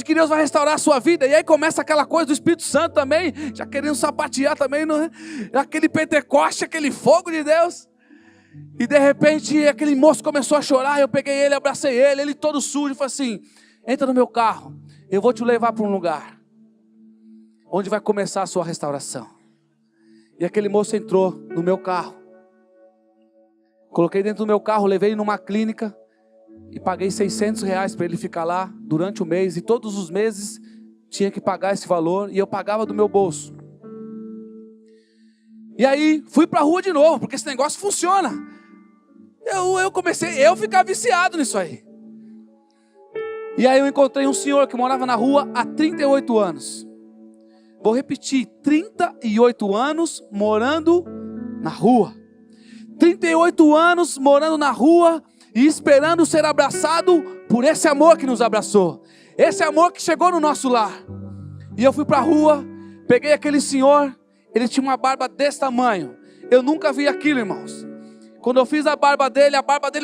que Deus vai restaurar a sua vida. E aí começa aquela coisa do Espírito Santo também, já querendo sapatear também, não é? Aquele Pentecoste, aquele fogo de Deus. E de repente aquele moço começou a chorar, eu peguei ele, abracei ele todo sujo, e falei assim, entra no meu carro, eu vou te levar para um lugar onde vai começar a sua restauração. E aquele moço entrou no meu carro, coloquei dentro do meu carro, levei ele numa clínica e paguei R$600 para ele ficar lá durante o mês, e todos os meses tinha que pagar esse valor, e eu pagava do meu bolso. E aí fui para a rua de novo, porque esse negócio funciona. Eu comecei a ficar viciado nisso aí. E aí eu encontrei um senhor que morava na rua há 38 anos. Vou repetir, 38 anos morando na rua. 38 anos morando na rua e esperando ser abraçado por esse amor que nos abraçou. Esse amor que chegou no nosso lar. E eu fui para a rua, peguei aquele senhor, ele tinha uma barba desse tamanho. Eu nunca vi aquilo, irmãos. Quando eu fiz a barba dele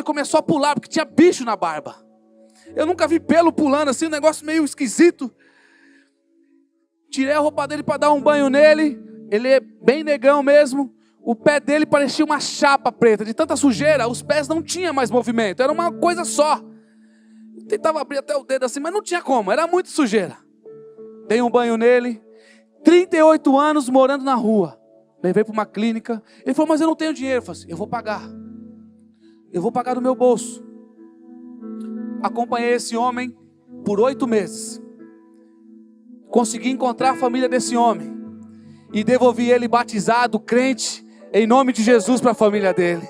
começou a pular, porque tinha bicho na barba. Eu nunca vi pelo pulando assim, um negócio meio esquisito. Tirei a roupa dele para dar um banho nele. Ele é bem negão mesmo. O pé dele parecia uma chapa preta. De tanta sujeira, os pés não tinham mais movimento. Era uma coisa só. Eu tentava abrir até o dedo assim, mas não tinha como. Era muito sujeira. Dei um banho nele. 38 anos morando na rua. Levei para uma clínica. Ele falou, mas eu não tenho dinheiro. Eu falei assim, eu vou pagar. Eu vou pagar do meu bolso. Acompanhei esse homem por 8 meses. Consegui encontrar a família desse homem. E devolvi ele batizado, crente, em nome de Jesus para a família dele.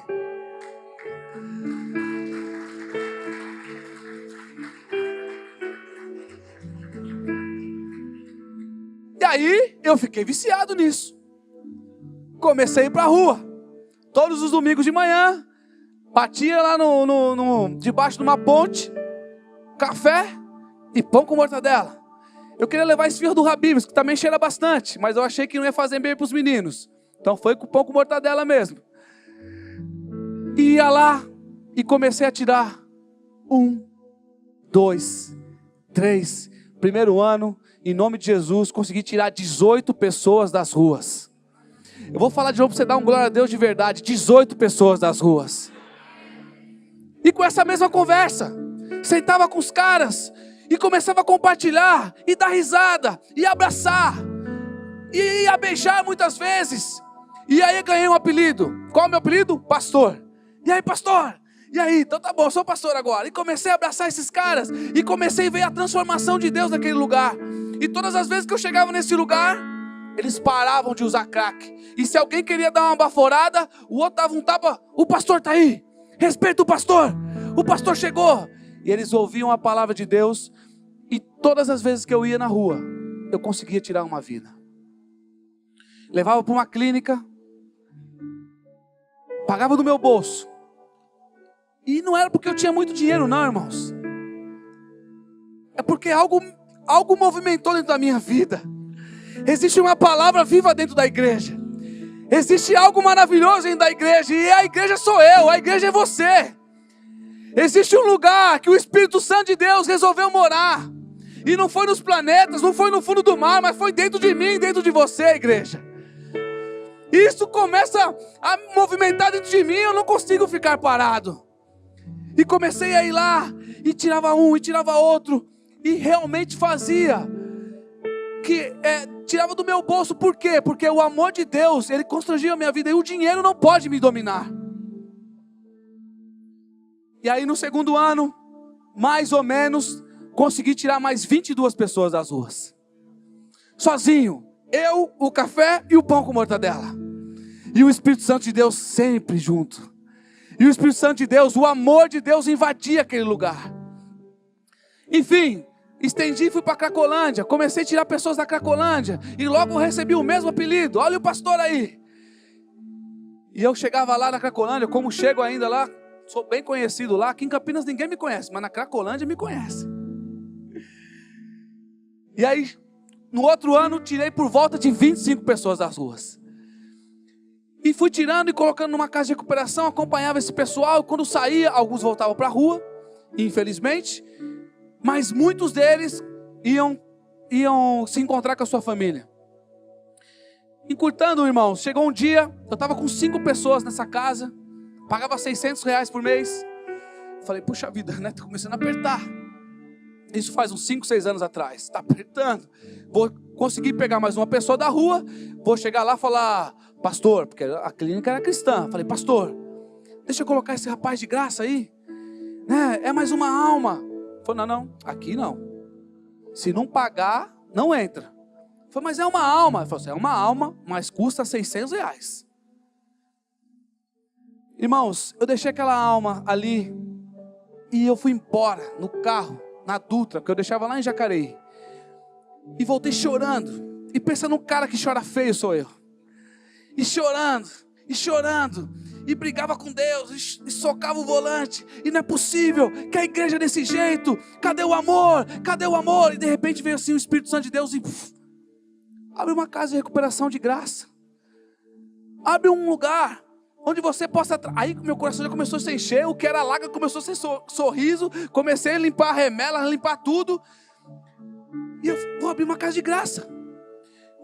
E aí eu fiquei viciado nisso. Comecei a ir para a rua. Todos os domingos de manhã. Batia lá debaixo de uma ponte. Café e pão com mortadela. Eu queria levar esfirra do Habib's, que também cheira bastante. Mas eu achei que não ia fazer bem para os meninos. Então foi com pão com mortadela mesmo. E ia lá e comecei a tirar 1, 2, 3. Primeiro ano, em nome de Jesus, consegui tirar 18 pessoas das ruas. Eu vou falar de novo para você dar um glória a Deus de verdade. 18 pessoas das ruas. E com essa mesma conversa, sentava com os caras e começava a compartilhar, e dar risada, e abraçar. E ia beijar muitas vezes. E aí eu ganhei um apelido. Qual é o meu apelido? Pastor. E aí, pastor? E aí? Então tá bom, sou pastor agora. E comecei a abraçar esses caras. E comecei a ver a transformação de Deus naquele lugar. E todas as vezes que eu chegava nesse lugar, eles paravam de usar crack. E se alguém queria dar uma baforada, o outro dava um tapa. O pastor tá aí. Respeita o pastor. O pastor chegou. E eles ouviam a palavra de Deus. E todas as vezes que eu ia na rua, eu conseguia tirar uma vida. Levava para uma clínica. Pagava do meu bolso. E não era porque eu tinha muito dinheiro não, irmãos. É porque algo movimentou dentro da minha vida. Existe uma palavra viva dentro da igreja. Existe algo maravilhoso dentro da igreja. E a igreja sou eu, a igreja é você. Existe um lugar que o Espírito Santo de Deus resolveu morar. E não foi nos planetas, não foi no fundo do mar, mas foi dentro de mim, dentro de você, igreja. Isso começa a movimentar dentro de mim, eu não consigo ficar parado. E comecei a ir lá, e tirava um, e tirava outro. E realmente fazia. Tirava do meu bolso, por quê? Porque o amor de Deus, ele constrangia a minha vida. E o dinheiro não pode me dominar. E aí no segundo ano, mais ou menos, consegui tirar mais 22 pessoas das ruas. Sozinho. Eu, o café e o pão com mortadela. E o Espírito Santo de Deus sempre junto. E o Espírito Santo de Deus, o amor de Deus invadia aquele lugar. Enfim, estendi e fui para Cracolândia. Comecei a tirar pessoas da Cracolândia. E logo recebi o mesmo apelido. Olha o pastor aí. E eu chegava lá na Cracolândia, como chego ainda lá, sou bem conhecido lá. Aqui em Campinas ninguém me conhece, mas na Cracolândia me conhece. E aí, no outro ano, tirei por volta de 25 pessoas das ruas. E fui tirando e colocando numa casa de recuperação, acompanhava esse pessoal. Quando saía, alguns voltavam para a rua, infelizmente. Mas muitos deles iam se encontrar com a sua família. Encurtando, irmãos, chegou um dia, eu estava com 5 pessoas nessa casa, pagava R$600 por mês. Falei, puxa vida, né? Estou começando a apertar. Isso faz uns 5, 6 anos atrás. Está apertando. Vou conseguir pegar mais uma pessoa da rua. Vou chegar lá e falar, pastor, porque a clínica era cristã. Falei, pastor, deixa eu colocar esse rapaz de graça aí. Né? É mais uma alma. Falei, não, aqui não. Se não pagar, não entra. Falei, mas é uma alma. Ele falou assim, é uma alma, mas custa R$600. Irmãos, eu deixei aquela alma ali. E eu fui embora no carro, na Dutra, que eu deixava lá em Jacareí. E voltei chorando. E pensa num cara que chora feio, sou eu. E chorando, e chorando. E brigava com Deus, e socava o volante. E não é possível que a igreja é desse jeito. Cadê o amor? Cadê o amor? E de repente veio assim o Espírito Santo de Deus e abre uma casa de recuperação de graça. Abre um lugar onde você possa... Aí meu coração já começou a se encher. O que era lágrima começou a ser sorriso. Comecei a limpar a remela, a limpar tudo. E eu vou abrir uma casa de graça.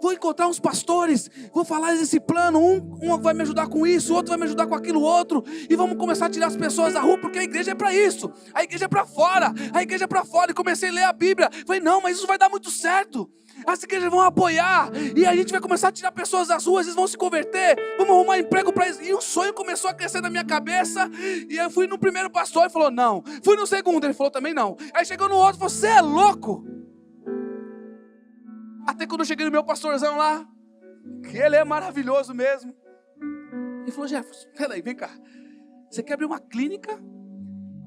Vou encontrar uns pastores, vou falar desse plano, um vai me ajudar com isso, o outro vai me ajudar com aquilo outro, e vamos começar a tirar as pessoas da rua, porque a igreja é para isso, a igreja é para fora, a igreja é para fora. E comecei a ler a Bíblia, falei, não, mas isso vai dar muito certo, as igrejas vão apoiar, e a gente vai começar a tirar pessoas das ruas, eles vão se converter, vamos arrumar emprego para eles. E o sonho começou a crescer na minha cabeça, e eu fui no primeiro pastor, ele falou não, fui no segundo, ele falou também não, aí chegou no outro, você é louco. Até quando eu cheguei no meu pastorzão lá, que ele é maravilhoso mesmo. Ele falou, Jefferson, peraí, vem cá. Você quer abrir uma clínica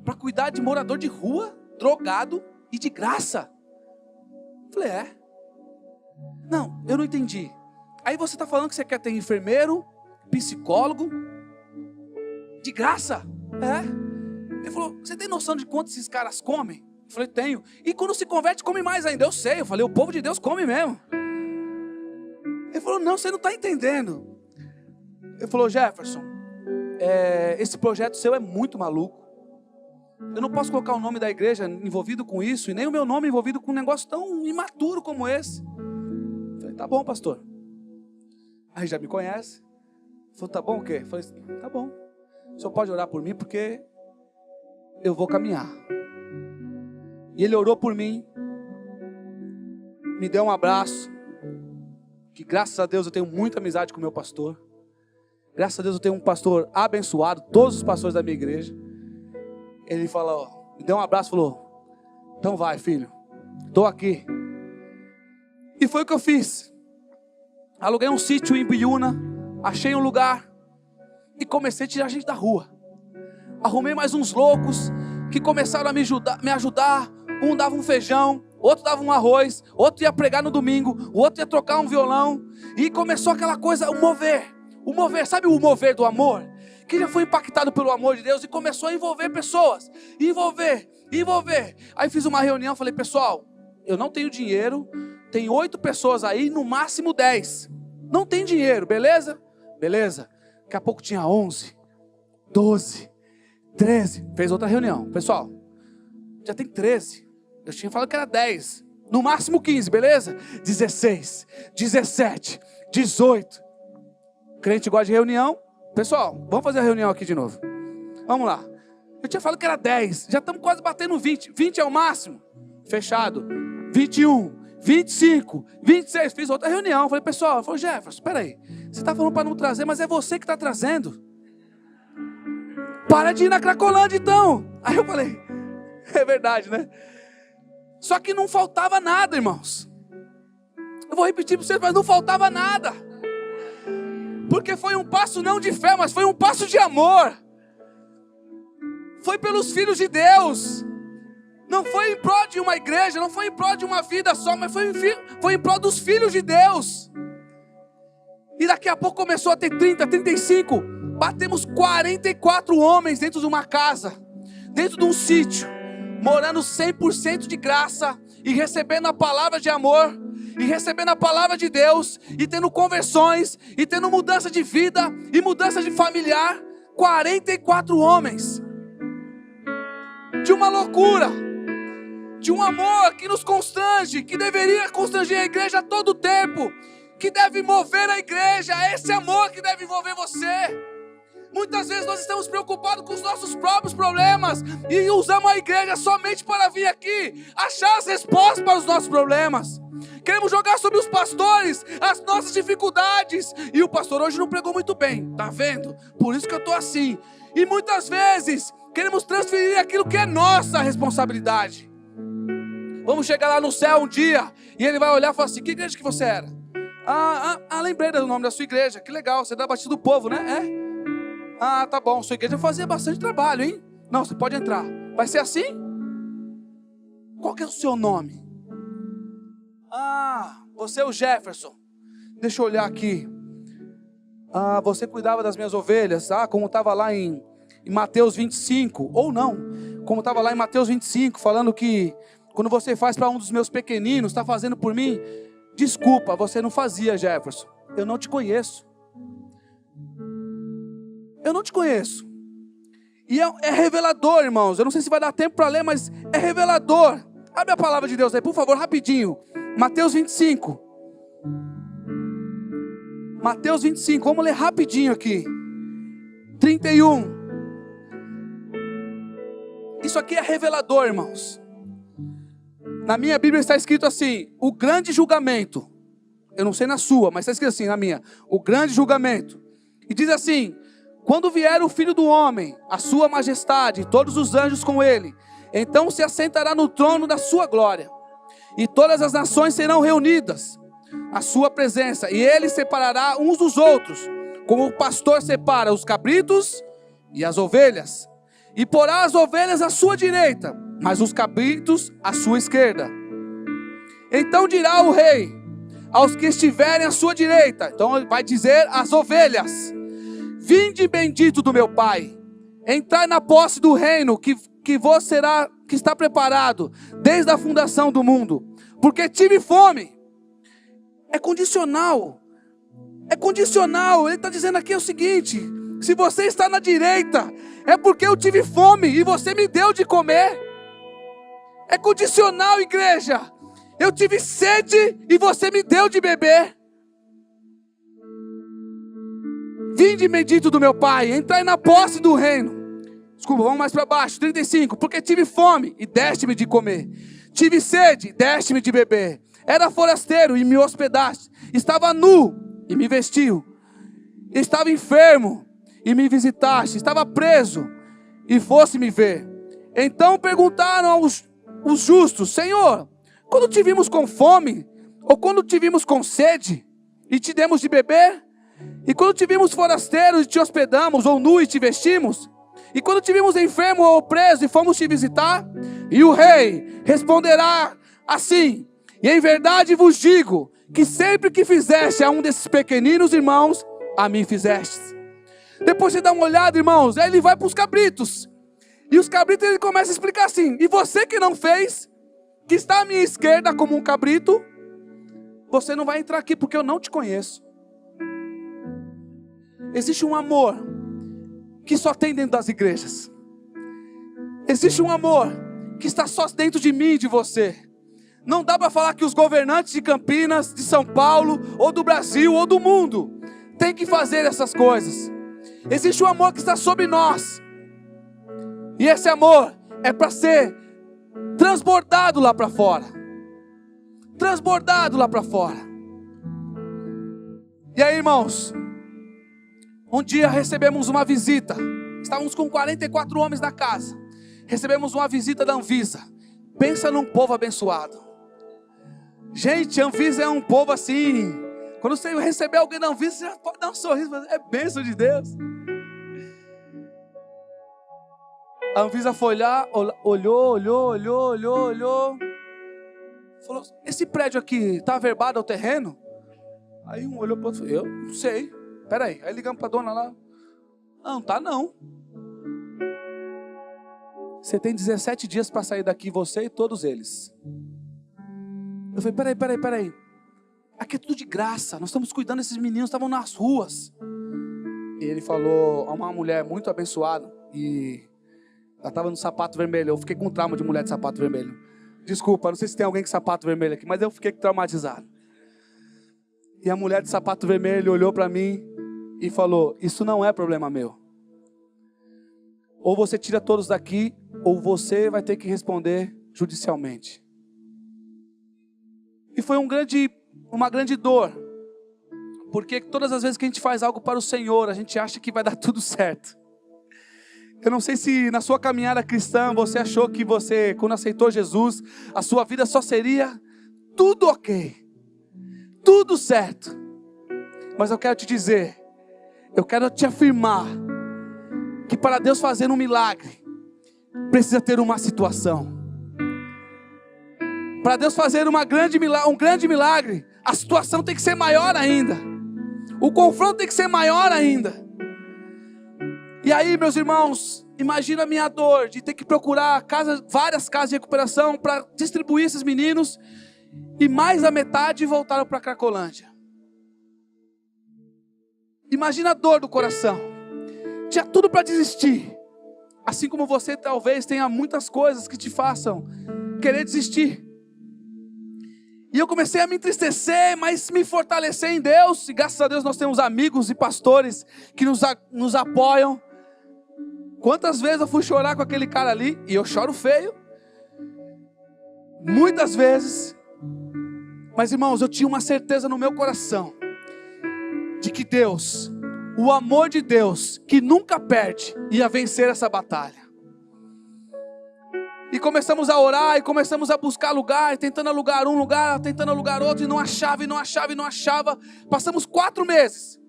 para cuidar de morador de rua, drogado e de graça? Eu falei, é. Não, eu não entendi. Aí você está falando que você quer ter enfermeiro, psicólogo, de graça? É. Ele falou, você tem noção de quanto esses caras comem? Eu falei, tenho. E quando se converte, come mais ainda. Eu sei. Eu falei, o povo de Deus come mesmo. Ele falou, não, você não está entendendo. Ele falou, Jefferson, esse projeto seu é muito maluco. Eu não posso colocar o nome da igreja envolvido com isso, e nem o meu nome envolvido com um negócio tão imaturo como esse. Eu falei, tá bom, pastor. Aí já me conhece. Ele falou, tá bom o quê? Eu falei, tá bom. O senhor pode orar por mim, porque eu vou caminhar. E ele orou por mim, me deu um abraço, que graças a Deus eu tenho muita amizade com o meu pastor. Graças a Deus eu tenho um pastor abençoado, todos os pastores da minha igreja. Ele falou, me deu um abraço e falou, então vai filho, estou aqui. E foi o que eu fiz. Aluguei um sítio em Biúna, achei um lugar e comecei a tirar gente da rua. Arrumei mais uns loucos que começaram a me ajudar. Um dava um feijão, outro dava um arroz, outro ia pregar no domingo, o outro ia trocar um violão. E começou aquela coisa, o mover, sabe o mover do amor? Que já foi impactado pelo amor de Deus e começou a envolver pessoas, envolver. Aí fiz uma reunião, falei, pessoal, eu não tenho dinheiro, tem 8 pessoas aí, no máximo 10. Não tem dinheiro, beleza? Beleza. Daqui a pouco tinha 11, 12, 13. Fez outra reunião, pessoal, já tem 13. Eu tinha falado que era 10, no máximo 15, beleza? 16, 17, 18. Crente gosta de reunião. Pessoal, vamos fazer a reunião aqui de novo. Vamos lá. Eu tinha falado que era 10, já estamos quase batendo 20. 20 é o máximo. Fechado. 21, 25, 26. Fiz outra reunião. Falei, pessoal, Jefferson, espera aí. Você está falando para não trazer, mas é você que está trazendo. Para de ir na Cracolândia então. Aí eu falei, é verdade, né? Só que não faltava nada, irmãos. Eu vou repetir para vocês, mas não faltava nada. Porque foi um passo não de fé, mas foi um passo de amor. Foi pelos filhos de Deus. Não foi em prol de uma igreja, não foi em prol de uma vida só, mas foi em prol dos filhos de Deus. E daqui a pouco começou a ter 30, 35. Batemos 44 homens dentro de uma casa, dentro de um sítio, morando 100% de graça e recebendo a palavra de amor, e recebendo a palavra de Deus, e tendo conversões, e tendo mudança de vida, e mudança de familiar. 44 homens, de uma loucura, de um amor que nos constrange, que deveria constranger a igreja a todo tempo, que deve mover a igreja, esse amor que deve envolver você. Muitas vezes nós estamos preocupados com os nossos próprios problemas e usamos a igreja somente para vir aqui achar as respostas para os nossos problemas. Queremos jogar sobre os pastores as nossas dificuldades. E o pastor hoje não pregou muito bem, tá vendo? Por isso que eu estou assim. E muitas vezes queremos transferir aquilo que é nossa responsabilidade. Vamos chegar lá no céu um dia e ele vai olhar e falar assim, que igreja que você era? Lembrei do nome da sua igreja, que legal, você é da Batista do Povo, né? É? Tá bom, sua igreja fazia bastante trabalho, hein? Não, você pode entrar. Vai ser assim? Qual que é o seu nome? Você é o Jefferson. Deixa eu olhar aqui. Você cuidava das minhas ovelhas, como estava lá em Mateus 25, ou não, como estava lá em Mateus 25, falando que quando você faz para um dos meus pequeninos, está fazendo por mim? Desculpa, você não fazia, Jefferson. Eu não te conheço. Eu não te conheço. E é revelador, irmãos. Eu não sei se vai dar tempo para ler, mas é revelador. Abre a palavra de Deus aí, por favor, rapidinho. Mateus 25. Mateus 25, vamos ler rapidinho aqui. 31. Isso aqui é revelador, irmãos. Na minha Bíblia está escrito assim, o grande julgamento. Eu não sei na sua, mas está escrito assim na minha. O grande julgamento. E diz assim, quando vier o Filho do Homem, a sua majestade, e todos os anjos com ele, então se assentará no trono da sua glória. E todas as nações serão reunidas à sua presença. E ele separará uns dos outros, como o pastor separa os cabritos e as ovelhas. E porá as ovelhas à sua direita, mas os cabritos à sua esquerda. Então dirá o rei aos que estiverem à sua direita, então ele vai dizer às ovelhas, vinde bendito do meu Pai, entrai na posse do reino que vos será, que está preparado desde a fundação do mundo, porque tive fome. É condicional, ele está dizendo aqui o seguinte, se você está na direita, é porque eu tive fome e você me deu de comer. É condicional, igreja. Eu tive sede e você me deu de beber. Vinde bendito do meu Pai, entrai na posse do reino. Desculpa, vamos mais para baixo, 35. Porque tive fome e deste-me de comer. Tive sede, deste-me de beber. Era forasteiro e me hospedaste. Estava nu e me vestiu. Estava enfermo e me visitaste. Estava preso e fosse me ver. Então perguntaram os justos: Senhor, quando te vimos com fome, ou quando te vimos com sede, e te demos de beber? E quando te vimos forasteiro e te hospedamos, ou nu e te vestimos? E quando te vimos enfermo ou preso e fomos te visitar? E o rei responderá assim: e em verdade vos digo, que sempre que fizeste a um desses pequeninos irmãos, a mim fizeste. Depois você dá uma olhada, irmãos, aí ele vai para os cabritos. E os cabritos ele começa a explicar assim: e você que não fez, que está à minha esquerda como um cabrito, você não vai entrar aqui porque eu não te conheço. Existe um amor que só tem dentro das igrejas. Existe um amor que está só dentro de mim e de você. Não dá para falar que os governantes de Campinas, de São Paulo, ou do Brasil, ou do mundo, têm que fazer essas coisas. Existe um amor que está sobre nós. E esse amor é para ser transbordado lá para fora. Transbordado lá para fora. E aí, irmãos, um dia recebemos uma visita. Estávamos com 44 homens na casa. Recebemos uma visita da Anvisa. Pensa num povo abençoado. Gente, a Anvisa é um povo assim. Quando você receber alguém da Anvisa, você já pode dar um sorriso. É bênção de Deus. A Anvisa foi olhar, olhou. Falou: esse prédio aqui está averbado ao terreno? Aí um olhou para o outro: eu não sei. Peraí. Aí ligamos para a dona lá: não tá não. Você tem 17 dias para sair daqui, você e todos eles. Eu falei: peraí. Aqui é tudo de graça. Nós estamos cuidando desses meninos, estavam nas ruas. E ele falou a uma mulher muito abençoada. E ela estava no sapato vermelho. Eu fiquei com trauma de mulher de sapato vermelho. Desculpa, não sei se tem alguém com sapato vermelho aqui, mas eu fiquei traumatizado. E a mulher de sapato vermelho olhou para mim e falou: isso não é problema meu. Ou você tira todos daqui, ou você vai ter que responder judicialmente. E foi uma grande dor. Porque todas as vezes que a gente faz algo para o Senhor, a gente acha que vai dar tudo certo. Eu não sei se na sua caminhada cristã você achou que você, quando aceitou Jesus, a sua vida só seria tudo ok, tudo certo. Mas eu quero te dizer, eu quero te afirmar, que para Deus fazer um milagre, precisa ter uma situação. Para Deus fazer um grande milagre, a situação tem que ser maior ainda. O confronto tem que ser maior ainda. E aí, meus irmãos, imagina a minha dor de ter que procurar várias casas de recuperação para distribuir esses meninos, e mais da metade voltaram para Cracolândia. Imagina a dor do coração. Tinha tudo para desistir. Assim como você talvez tenha muitas coisas que te façam querer desistir. E eu comecei a me entristecer, mas me fortalecer em Deus. E graças a Deus nós temos amigos e pastores que nos apoiam. Quantas vezes eu fui chorar com aquele cara ali, e eu choro feio. Muitas vezes. Mas irmãos, eu tinha uma certeza no meu coração, de que Deus, o amor de Deus, que nunca perde, ia vencer essa batalha. E começamos a orar, e começamos a buscar lugar, tentando alugar um lugar, tentando alugar outro, e não achava. Passamos 4 meses.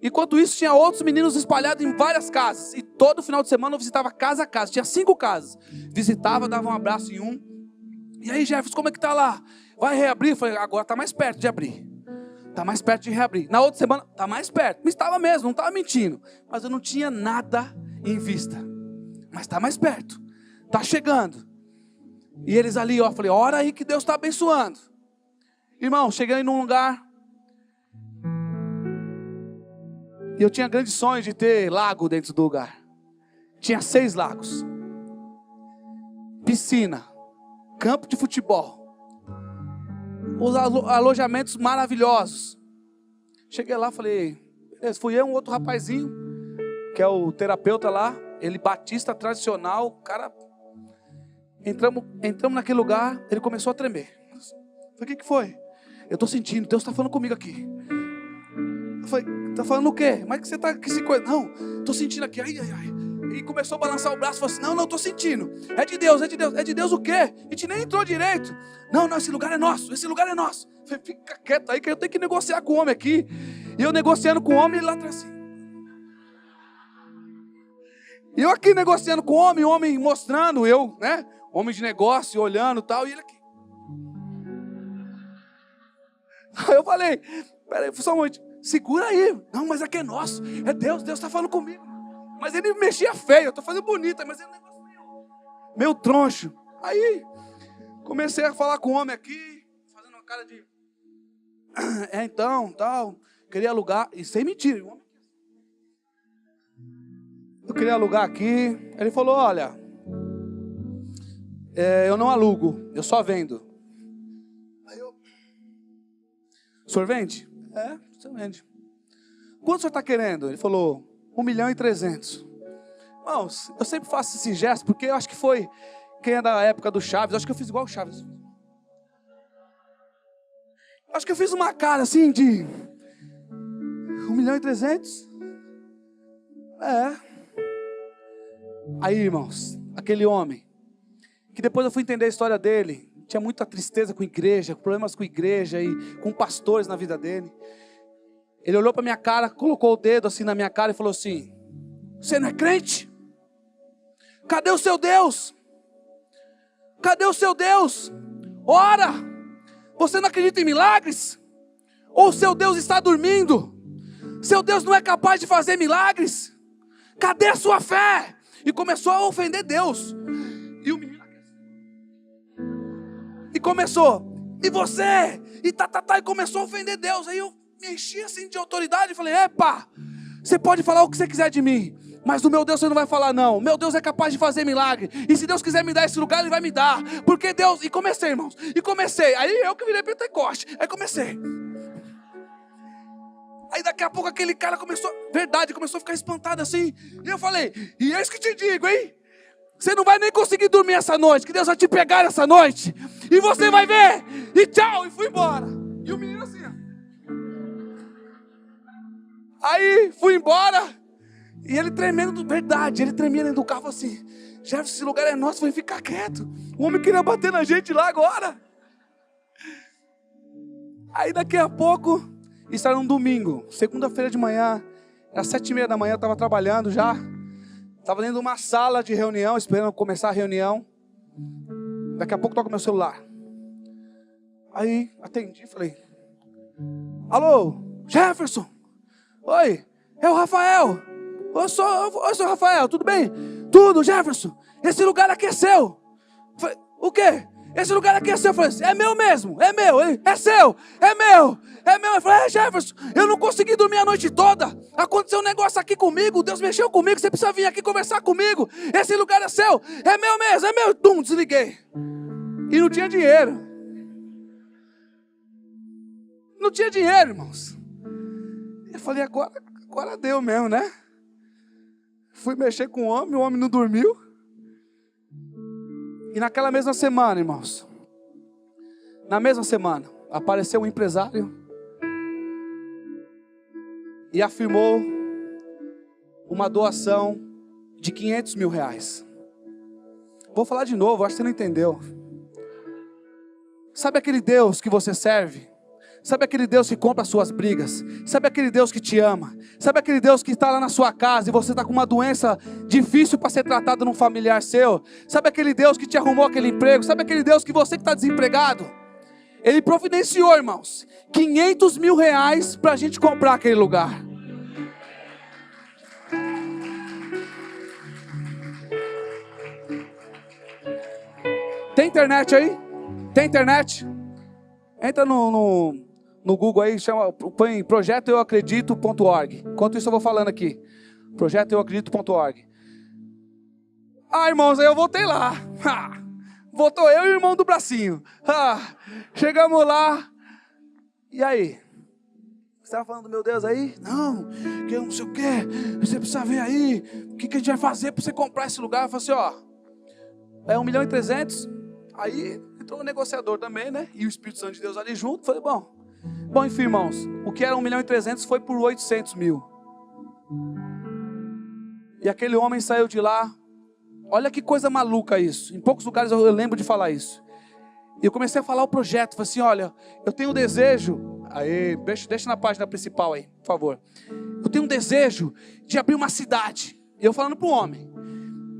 Enquanto isso, tinha outros meninos espalhados em várias casas. E todo final de semana eu visitava casa a casa. Tinha 5 casas. Visitava, dava um abraço em um. E aí, Jefferson, como é que tá lá? Vai reabrir? Eu falei: agora tá mais perto de abrir. Tá mais perto de reabrir. Na outra semana, tá mais perto. Mas estava mesmo, não estava mentindo. Mas eu não tinha nada em vista. Mas tá mais perto. Tá chegando. E eles ali, ó, falei: ora aí que Deus está abençoando. Irmão, cheguei num lugar. E eu tinha grandes sonhos de ter lago dentro do lugar. Tinha 6 lagos. Piscina. Campo de futebol. Os alojamentos maravilhosos. Cheguei lá, falei: beleza, fui eu, um outro rapazinho, que é o terapeuta lá. Ele batista tradicional, cara. Entramos naquele lugar, ele começou a tremer. Falei: o que foi? Eu estou sentindo, Deus está falando comigo aqui. Eu falei, tá falando o quê? Mas que você tá com esse coisa? Não, tô sentindo aqui, ai. E começou a balançar o braço e falou assim, não, tô sentindo. É de Deus. É de Deus o quê? A gente nem entrou direito. Não, esse lugar é nosso. Eu falei, fica quieto aí que eu tenho que negociar com o homem aqui. E eu negociando com o homem, ele lá atrás assim. E eu aqui negociando com o homem mostrando, eu, né? Homem de negócio, olhando e tal, e ele aqui. Aí eu falei, peraí, só um momento, segura aí. Não, mas aqui é nosso, é Deus está falando comigo. Mas ele mexia feio, eu tô fazendo bonita, mas é um negócio meio troncho. Aí, comecei a falar com o homem aqui, fazendo uma cara de... então, tal, queria alugar, e sem mentira, o homem... Eu queria alugar aqui. Ele falou, olha, eu não alugo, eu só vendo. Aí eu... O senhor vende? O senhor vende. Quanto o senhor está querendo? Ele falou, 1.300.000. Irmãos, eu sempre faço esse gesto, porque eu acho que foi quem é da época do Chaves, eu acho que eu fiz igual o Chaves. Acho que eu fiz uma cara assim de 1.300.000. Aí, irmãos, aquele homem, que depois eu fui entender a história dele, tinha muita tristeza com igreja, problemas com igreja e com pastores na vida dele. Ele olhou para minha cara, colocou o dedo assim na minha cara e falou assim, você não é crente? Cadê o seu Deus? Cadê o seu Deus? Ora, você não acredita em milagres? Ou seu Deus está dormindo? Seu Deus não é capaz de fazer milagres? Cadê a sua fé? E começou a ofender Deus. E o menino... E começou. E você? E e começou a ofender Deus. Aí eu me enchi assim de autoridade e falei, epa, você pode falar o que você quiser de mim, mas do meu Deus você não vai falar não. Meu Deus é capaz de fazer milagre. E se Deus quiser me dar esse lugar, Ele vai me dar. Porque Deus... E comecei, irmãos. E comecei. Aí eu que virei Pentecoste. Aí comecei. Aí daqui a pouco aquele cara começou a ficar espantado assim. E eu falei, e é isso que te digo, hein? Você não vai nem conseguir dormir essa noite, que Deus vai te pegar essa noite. E você vai ver. E tchau, e fui embora. E o menino assim, ó. Aí fui embora. E ele tremendo, verdade, ele tremia dentro do carro assim. Jefferson, esse lugar é nosso, vai ficar quieto. O homem queria bater na gente lá agora. Aí daqui a pouco... Isso era um domingo, segunda-feira de manhã, era 7h30 da manhã, eu estava trabalhando já, estava dentro de uma sala de reunião, esperando começar a reunião. Daqui a pouco toca meu celular. Aí atendi, falei, alô, Jefferson? Oi, é o Rafael. Oi, sou Rafael, tudo bem? Tudo, Jefferson, esse lugar aqui é seu. Falei, o quê? Esse lugar aqui é seu. Eu falei, é meu mesmo, é meu. Ele, é seu, é meu. Eu falei, Jefferson, eu não consegui dormir a noite toda. Aconteceu um negócio aqui comigo, Deus mexeu comigo, você precisa vir aqui conversar comigo. Esse lugar é seu, é meu mesmo, é meu. Tum, desliguei. E não tinha dinheiro. Não tinha dinheiro, irmãos. Eu falei, agora deu mesmo, né? Fui mexer com o homem não dormiu. E naquela mesma semana, irmãos, na mesma semana, apareceu um empresário e afirmou uma doação de 500 mil reais. Vou falar de novo, acho que você não entendeu. Sabe aquele Deus que você serve? Sabe aquele Deus que compra as suas brigas? Sabe aquele Deus que te ama? Sabe aquele Deus que está lá na sua casa e você está com uma doença difícil para ser tratada num familiar seu? Sabe aquele Deus que te arrumou aquele emprego? Sabe aquele Deus que você que está desempregado? Ele providenciou, irmãos, 500 mil reais para a gente comprar aquele lugar. Tem internet aí? Tem internet? Entra no Google aí, põe projetoeuacredito.org. Enquanto isso eu vou falando aqui. projetoeuacredito.org. Ah, irmãos, aí eu voltei lá. Voltou eu e o irmão do bracinho. Chegamos lá. E aí? Você estava falando do meu Deus aí? Não, que eu não sei o quê. Você precisa ver aí. O que a gente vai fazer para você comprar esse lugar? Eu falei assim, ó. É 1.300.000. Aí entrou o negociador também, né? E o Espírito Santo de Deus ali junto. Falei, bom, Bom, enfim, irmãos, o que era 1.300.000 foi por 800.000. E aquele homem saiu de lá. Olha que coisa maluca isso. Em poucos lugares eu lembro de falar isso. E eu comecei a falar o projeto. Falei assim, olha, eu tenho um desejo. Aí, deixa na página principal aí, por favor. Eu tenho um desejo de abrir uma cidade. E eu falando para o homem.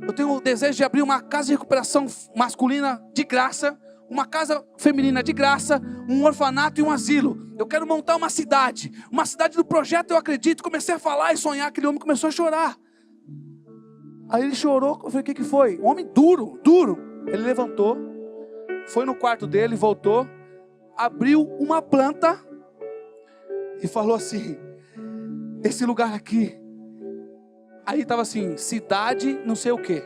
Eu tenho o desejo de abrir uma casa de recuperação masculina de graça, uma casa feminina de graça, um orfanato e um asilo. Eu quero montar uma cidade do projeto, eu acredito. Comecei a falar e sonhar, aquele homem começou a chorar. Aí ele chorou, eu falei, o que foi? Um homem duro. Ele levantou, foi no quarto dele, voltou, abriu uma planta e falou assim, esse lugar aqui. Aí estava assim, cidade não sei o que.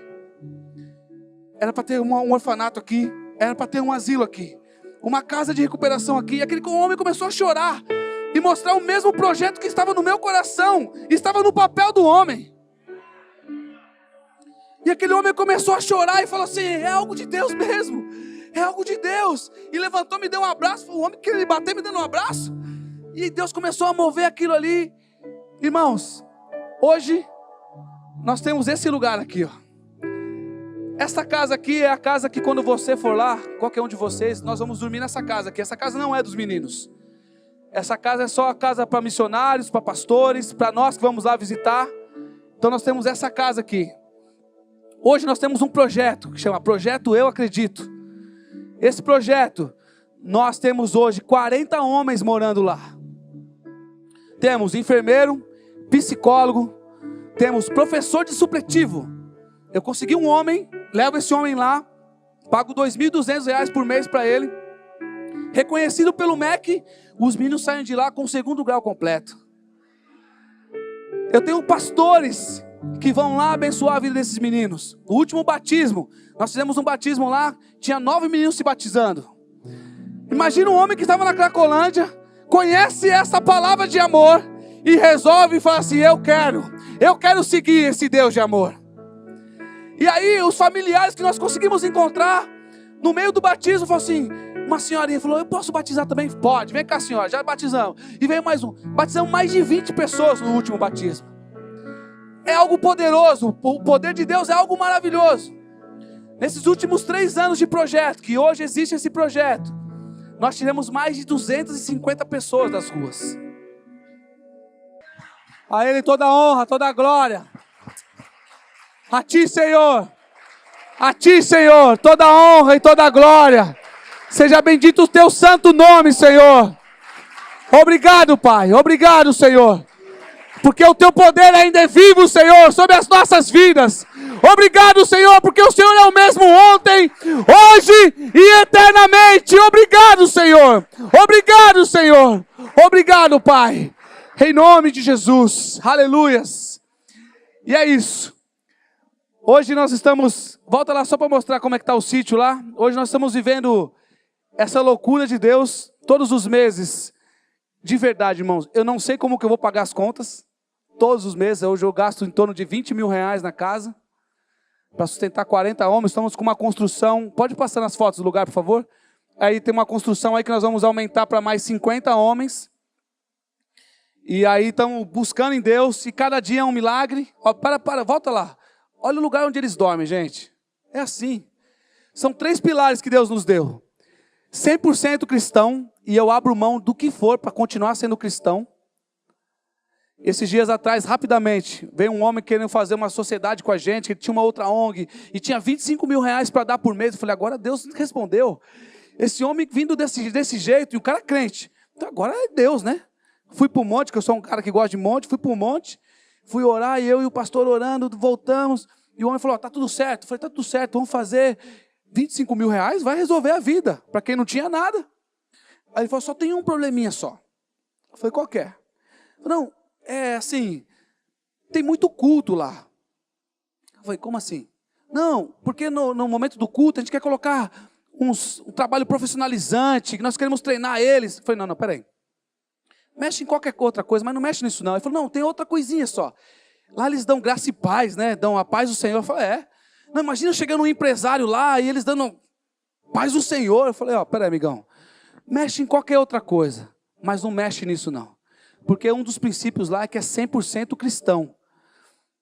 Era para ter um orfanato aqui, era para ter um asilo aqui, uma casa de recuperação aqui. E aquele homem começou a chorar e mostrar o mesmo projeto que estava no meu coração, estava no papel do homem. E aquele homem começou a chorar e falou assim, é algo de Deus mesmo, é algo de Deus. E levantou, me deu um abraço, o homem que ele bateu me dando um abraço. E Deus começou a mover aquilo ali. Irmãos, hoje nós temos esse lugar aqui, ó. Essa casa aqui é a casa que quando você for lá, qualquer um de vocês, nós vamos dormir nessa casa aqui. Essa casa não é dos meninos. Essa casa é só a casa para missionários, para pastores, para nós que vamos lá visitar. Então nós temos essa casa aqui. Hoje nós temos um projeto que chama Projeto Eu Acredito. Esse projeto, nós temos hoje 40 homens morando lá. Temos enfermeiro, psicólogo, temos professor de supletivo. Eu consegui um homem, levo esse homem lá, pago R$2.200 por mês para ele. Reconhecido pelo MEC, os meninos saem de lá com o 2º grau completo. Eu tenho pastores que vão lá abençoar a vida desses meninos. O último batismo, nós fizemos um batismo lá, tinha 9 meninos se batizando. Imagina um homem que estava na Cracolândia, conhece essa palavra de amor e resolve e fala assim, eu quero seguir esse Deus de amor. E aí os familiares que nós conseguimos encontrar no meio do batismo, falou assim, uma senhorinha falou, eu posso batizar também? Pode, vem cá senhora, já batizamos. E veio mais um, batizamos mais de 20 pessoas no último batismo. É algo poderoso, o poder de Deus é algo maravilhoso. Nesses últimos 3 anos de projeto, que hoje existe esse projeto, nós tiramos mais de 250 pessoas das ruas. A Ele toda a honra, toda a glória. A Ti, Senhor. A Ti, Senhor, toda a honra e toda a glória. Seja bendito o Teu santo nome, Senhor. Obrigado, Pai. Obrigado, Senhor. Porque o Teu poder ainda é vivo, Senhor, sobre as nossas vidas. Obrigado, Senhor, porque o Senhor é o mesmo ontem, hoje e eternamente. Obrigado, Senhor. Obrigado, Senhor. Obrigado, Pai. Em nome de Jesus. Aleluias. E é isso. Hoje nós estamos... Volta lá só para mostrar como é que está o sítio lá. Hoje nós estamos vivendo essa loucura de Deus todos os meses. De verdade, irmãos. Eu não sei como que eu vou pagar as contas. Todos os meses. Hoje eu gasto em torno de R$20.000 na casa. Para sustentar 40 homens. Estamos com uma construção. Pode passar nas fotos do lugar, por favor? Aí tem uma construção aí que nós vamos aumentar para mais 50 homens. E aí estamos buscando em Deus. E cada dia é um milagre. Ó, volta lá. Olha o lugar onde eles dormem, gente. É assim. São 3 pilares que Deus nos deu. 100% cristão. E eu abro mão do que for para continuar sendo cristão. Esses dias atrás, rapidamente, veio um homem querendo fazer uma sociedade com a gente, que tinha uma outra ONG, e tinha R$25.000 para dar por mês. Eu falei, agora Deus respondeu. Esse homem vindo desse jeito, e o cara crente. Então agora é Deus, né? Fui para o monte, que eu sou um cara que gosta de monte, fui para o monte, fui orar, e eu e o pastor orando, voltamos, e o homem falou, tá tudo certo. Eu falei, tá tudo certo, vamos fazer R$25.000, vai resolver a vida, para quem não tinha nada. Aí ele falou, só tem um probleminha só. Eu falei, qual que é? Eu falei, não, é assim, tem muito culto lá. Eu falei, como assim? Não, porque no momento do culto a gente quer colocar um trabalho profissionalizante, que nós queremos treinar eles. Eu falei, não, peraí. Mexe em qualquer outra coisa, mas não mexe nisso não. Ele falou, não, tem outra coisinha só. Lá eles dão graça e paz, né? Dão a paz do Senhor. Eu falei, é. Não, imagina chegando um empresário lá e eles dando paz do Senhor. Eu falei, ó, peraí, amigão. Mexe em qualquer outra coisa, mas não mexe nisso não. Porque um dos princípios lá é que é 100% cristão.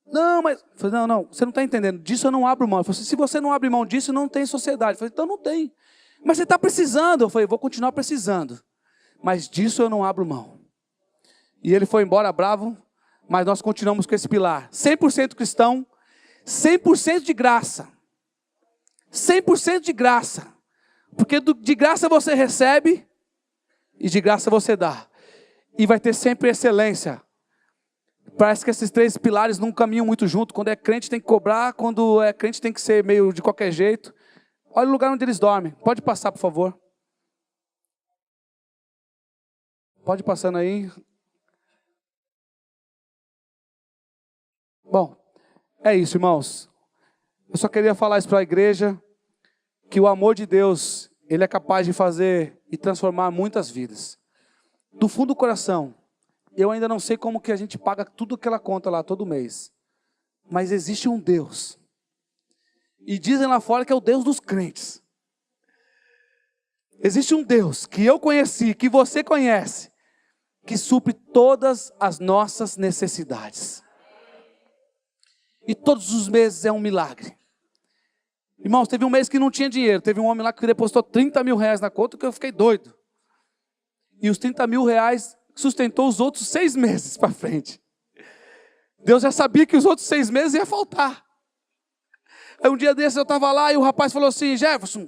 Não, mas... Eu falei, não, você não está entendendo. Disso eu não abro mão. Ele falou assim, se você não abre mão disso, não tem sociedade. Eu falei, então não tem. Mas você está precisando. Eu falei, vou continuar precisando. Mas disso eu não abro mão. E ele foi embora bravo, mas nós continuamos com esse pilar. 100% cristão, 100% de graça. 100% de graça. Porque de graça você recebe e de graça você dá. E vai ter sempre excelência. Parece que esses três pilares não caminham muito junto. Quando é crente tem que cobrar, quando é crente tem que ser meio de qualquer jeito. Olha o lugar onde eles dormem. Pode passar, por favor. Pode ir passando aí. Bom, é isso, irmãos. Eu só queria falar isso para a igreja, que o amor de Deus, Ele é capaz de fazer e transformar muitas vidas. Do fundo do coração, eu ainda não sei como que a gente paga tudo aquela conta lá todo mês. Mas existe um Deus. E dizem lá fora que é o Deus dos crentes. Existe um Deus que eu conheci, que você conhece, que supre todas as nossas necessidades. E todos os meses é um milagre. Irmãos, teve um mês que não tinha dinheiro. Teve um homem lá que depositou 30 mil reais na conta, que eu fiquei doido. E os 30 mil reais sustentou os outros 6 meses para frente. Deus já sabia que os outros 6 meses ia faltar. Aí um dia desses eu estava lá e o rapaz falou assim, Jefferson,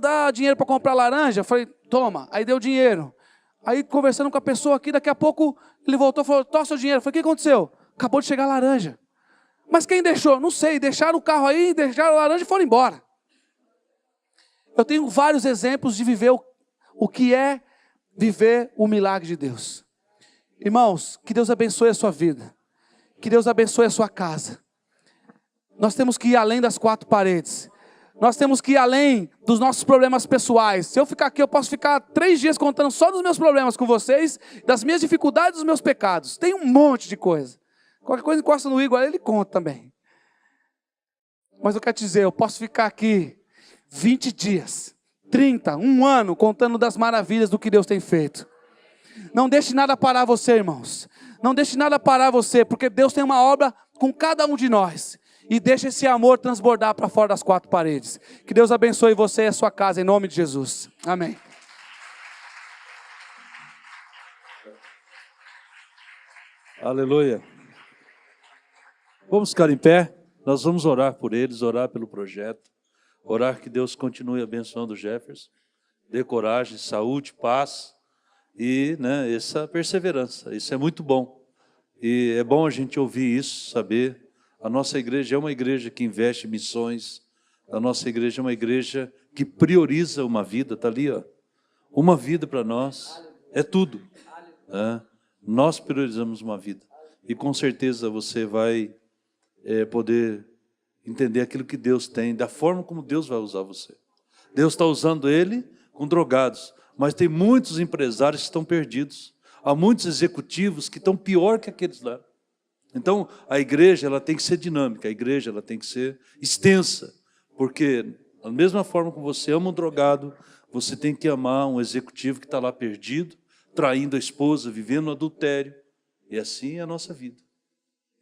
dá dinheiro para comprar laranja? Eu falei, toma. Aí deu dinheiro. Aí conversando com a pessoa aqui, daqui a pouco ele voltou e falou, toma seu dinheiro. Eu falei, o que aconteceu? Acabou de chegar a laranja. Mas quem deixou? Não sei, deixaram o carro aí, deixaram a laranja e foram embora. Eu tenho vários exemplos de viver o que é viver o milagre de Deus. Irmãos, que Deus abençoe a sua vida. Que Deus abençoe a sua casa. Nós temos que ir além das 4 paredes. Nós temos que ir além dos nossos problemas pessoais. Se eu ficar aqui, eu posso ficar 3 dias contando só dos meus problemas com vocês, das minhas dificuldades, dos meus pecados. Tem um monte de coisa. Qualquer coisa encosta no Igor, ele conta também. Mas eu quero te dizer, eu posso ficar aqui 20 dias, 30, 1 ano, contando das maravilhas do que Deus tem feito. Não deixe nada parar você, irmãos. Não deixe nada parar você, porque Deus tem uma obra com cada um de nós. E deixe esse amor transbordar para fora das 4 paredes. Que Deus abençoe você e a sua casa, em nome de Jesus. Amém. Aleluia. Vamos ficar em pé. Nós vamos orar por eles, orar pelo projeto. Orar que Deus continue abençoando o Jefferson. Dê coragem, saúde, paz e essa perseverança. Isso é muito bom. E é bom a gente ouvir isso, saber. A nossa igreja é uma igreja que investe em missões. A nossa igreja é uma igreja que prioriza uma vida. Está ali, ó. Uma vida para nós é tudo. Nós priorizamos uma vida. E com certeza você vai poder entender aquilo que Deus tem, da forma como Deus vai usar você. Deus está usando ele com drogados. Mas tem muitos empresários que estão perdidos. Há muitos executivos que estão pior que aqueles lá. Então, a igreja ela tem que ser dinâmica, a igreja ela tem que ser extensa, porque da mesma forma que você ama um drogado, você tem que amar um executivo que está lá perdido, traindo a esposa, vivendo no adultério, e assim é a nossa vida.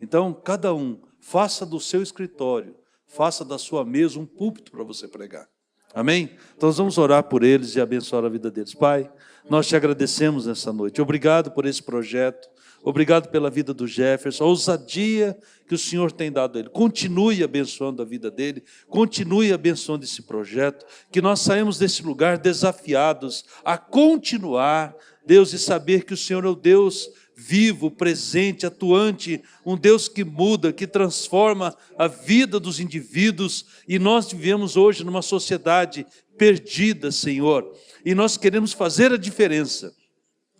Então, cada um, faça do seu escritório, faça da sua mesa um púlpito para você pregar. Amém? Então, nós vamos orar por eles e abençoar a vida deles. Pai, nós te agradecemos nessa noite. Obrigado por esse projeto. Obrigado pela vida do Jefferson, a ousadia que o Senhor tem dado a ele. Continue abençoando a vida dele, continue abençoando esse projeto, que nós saímos desse lugar desafiados a continuar, Deus, e saber que o Senhor é o Deus vivo, presente, atuante, um Deus que muda, que transforma a vida dos indivíduos, e nós vivemos hoje numa sociedade perdida, Senhor, e nós queremos fazer a diferença.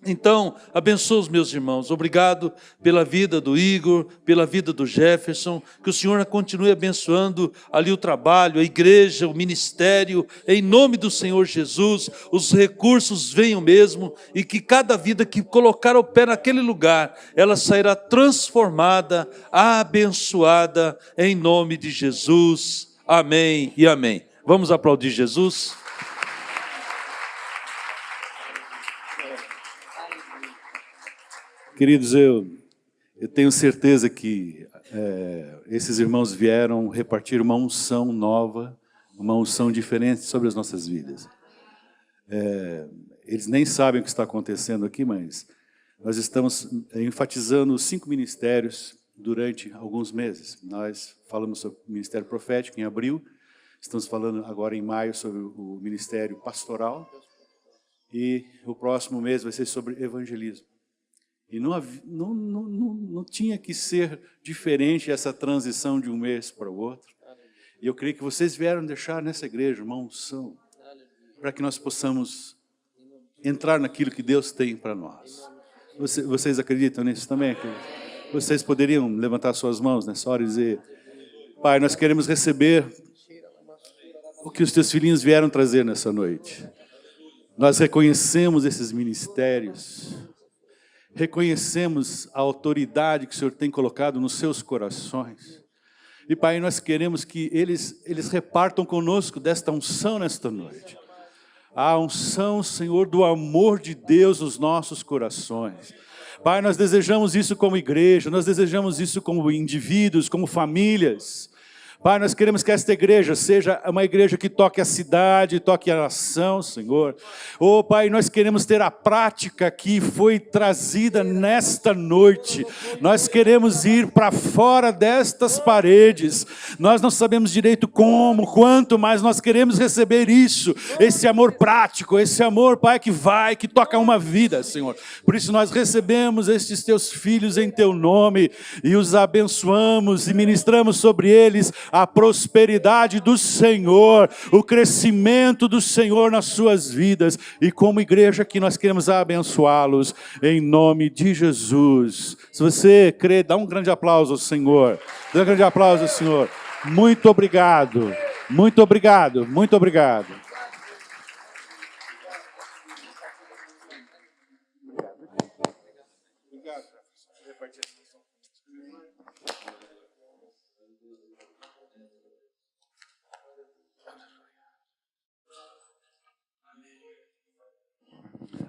Então, abençoa os meus irmãos. Obrigado pela vida do Igor, pela vida do Jefferson. Que o Senhor continue abençoando ali o trabalho, a igreja, o ministério. Em nome do Senhor Jesus, os recursos venham mesmo e que cada vida que colocar o pé naquele lugar, ela sairá transformada, abençoada, em nome de Jesus. Amém e amém. Vamos aplaudir Jesus? Queridos, eu tenho certeza que esses irmãos vieram repartir uma unção nova, uma unção diferente sobre as nossas vidas. Eles nem sabem o que está acontecendo aqui, mas nós estamos enfatizando 5 ministérios durante alguns meses. Nós falamos sobre o ministério profético em abril, estamos falando agora em maio sobre o ministério pastoral, e o próximo mês vai ser sobre evangelismo. E não tinha que ser diferente essa transição de um mês para o outro. E eu creio que vocês vieram deixar nessa igreja uma unção para que nós possamos entrar naquilo que Deus tem para nós. Vocês acreditam nisso também? Vocês poderiam levantar suas mãos nessa hora e dizer: Pai, nós queremos receber o que os teus filhinhos vieram trazer nessa noite. Nós reconhecemos esses ministérios, reconhecemos a autoridade que o Senhor tem colocado nos seus corações. E, Pai, nós queremos que eles repartam conosco desta unção nesta noite. A unção, Senhor, do amor de Deus nos nossos corações. Pai, nós desejamos isso como igreja, nós desejamos isso como indivíduos, como famílias. Pai, nós queremos que esta igreja seja uma igreja que toque a cidade, toque a nação, Senhor. Oh, Pai, nós queremos ter a prática que foi trazida nesta noite. Nós queremos ir para fora destas paredes. Nós não sabemos direito como, quanto, mas nós queremos receber isso, esse amor prático, esse amor, Pai, que toca uma vida, Senhor. Por isso nós recebemos estes teus filhos em teu nome e os abençoamos e ministramos sobre eles a prosperidade do Senhor, o crescimento do Senhor nas suas vidas. E como igreja que nós queremos abençoá-los em nome de Jesus. Se você crê, dá um grande aplauso ao Senhor. Dá um grande aplauso ao Senhor. Muito obrigado. Muito obrigado. Muito obrigado.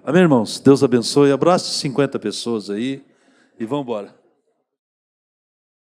Amém, irmãos? Deus abençoe. Abraço 50 pessoas aí e vamos embora.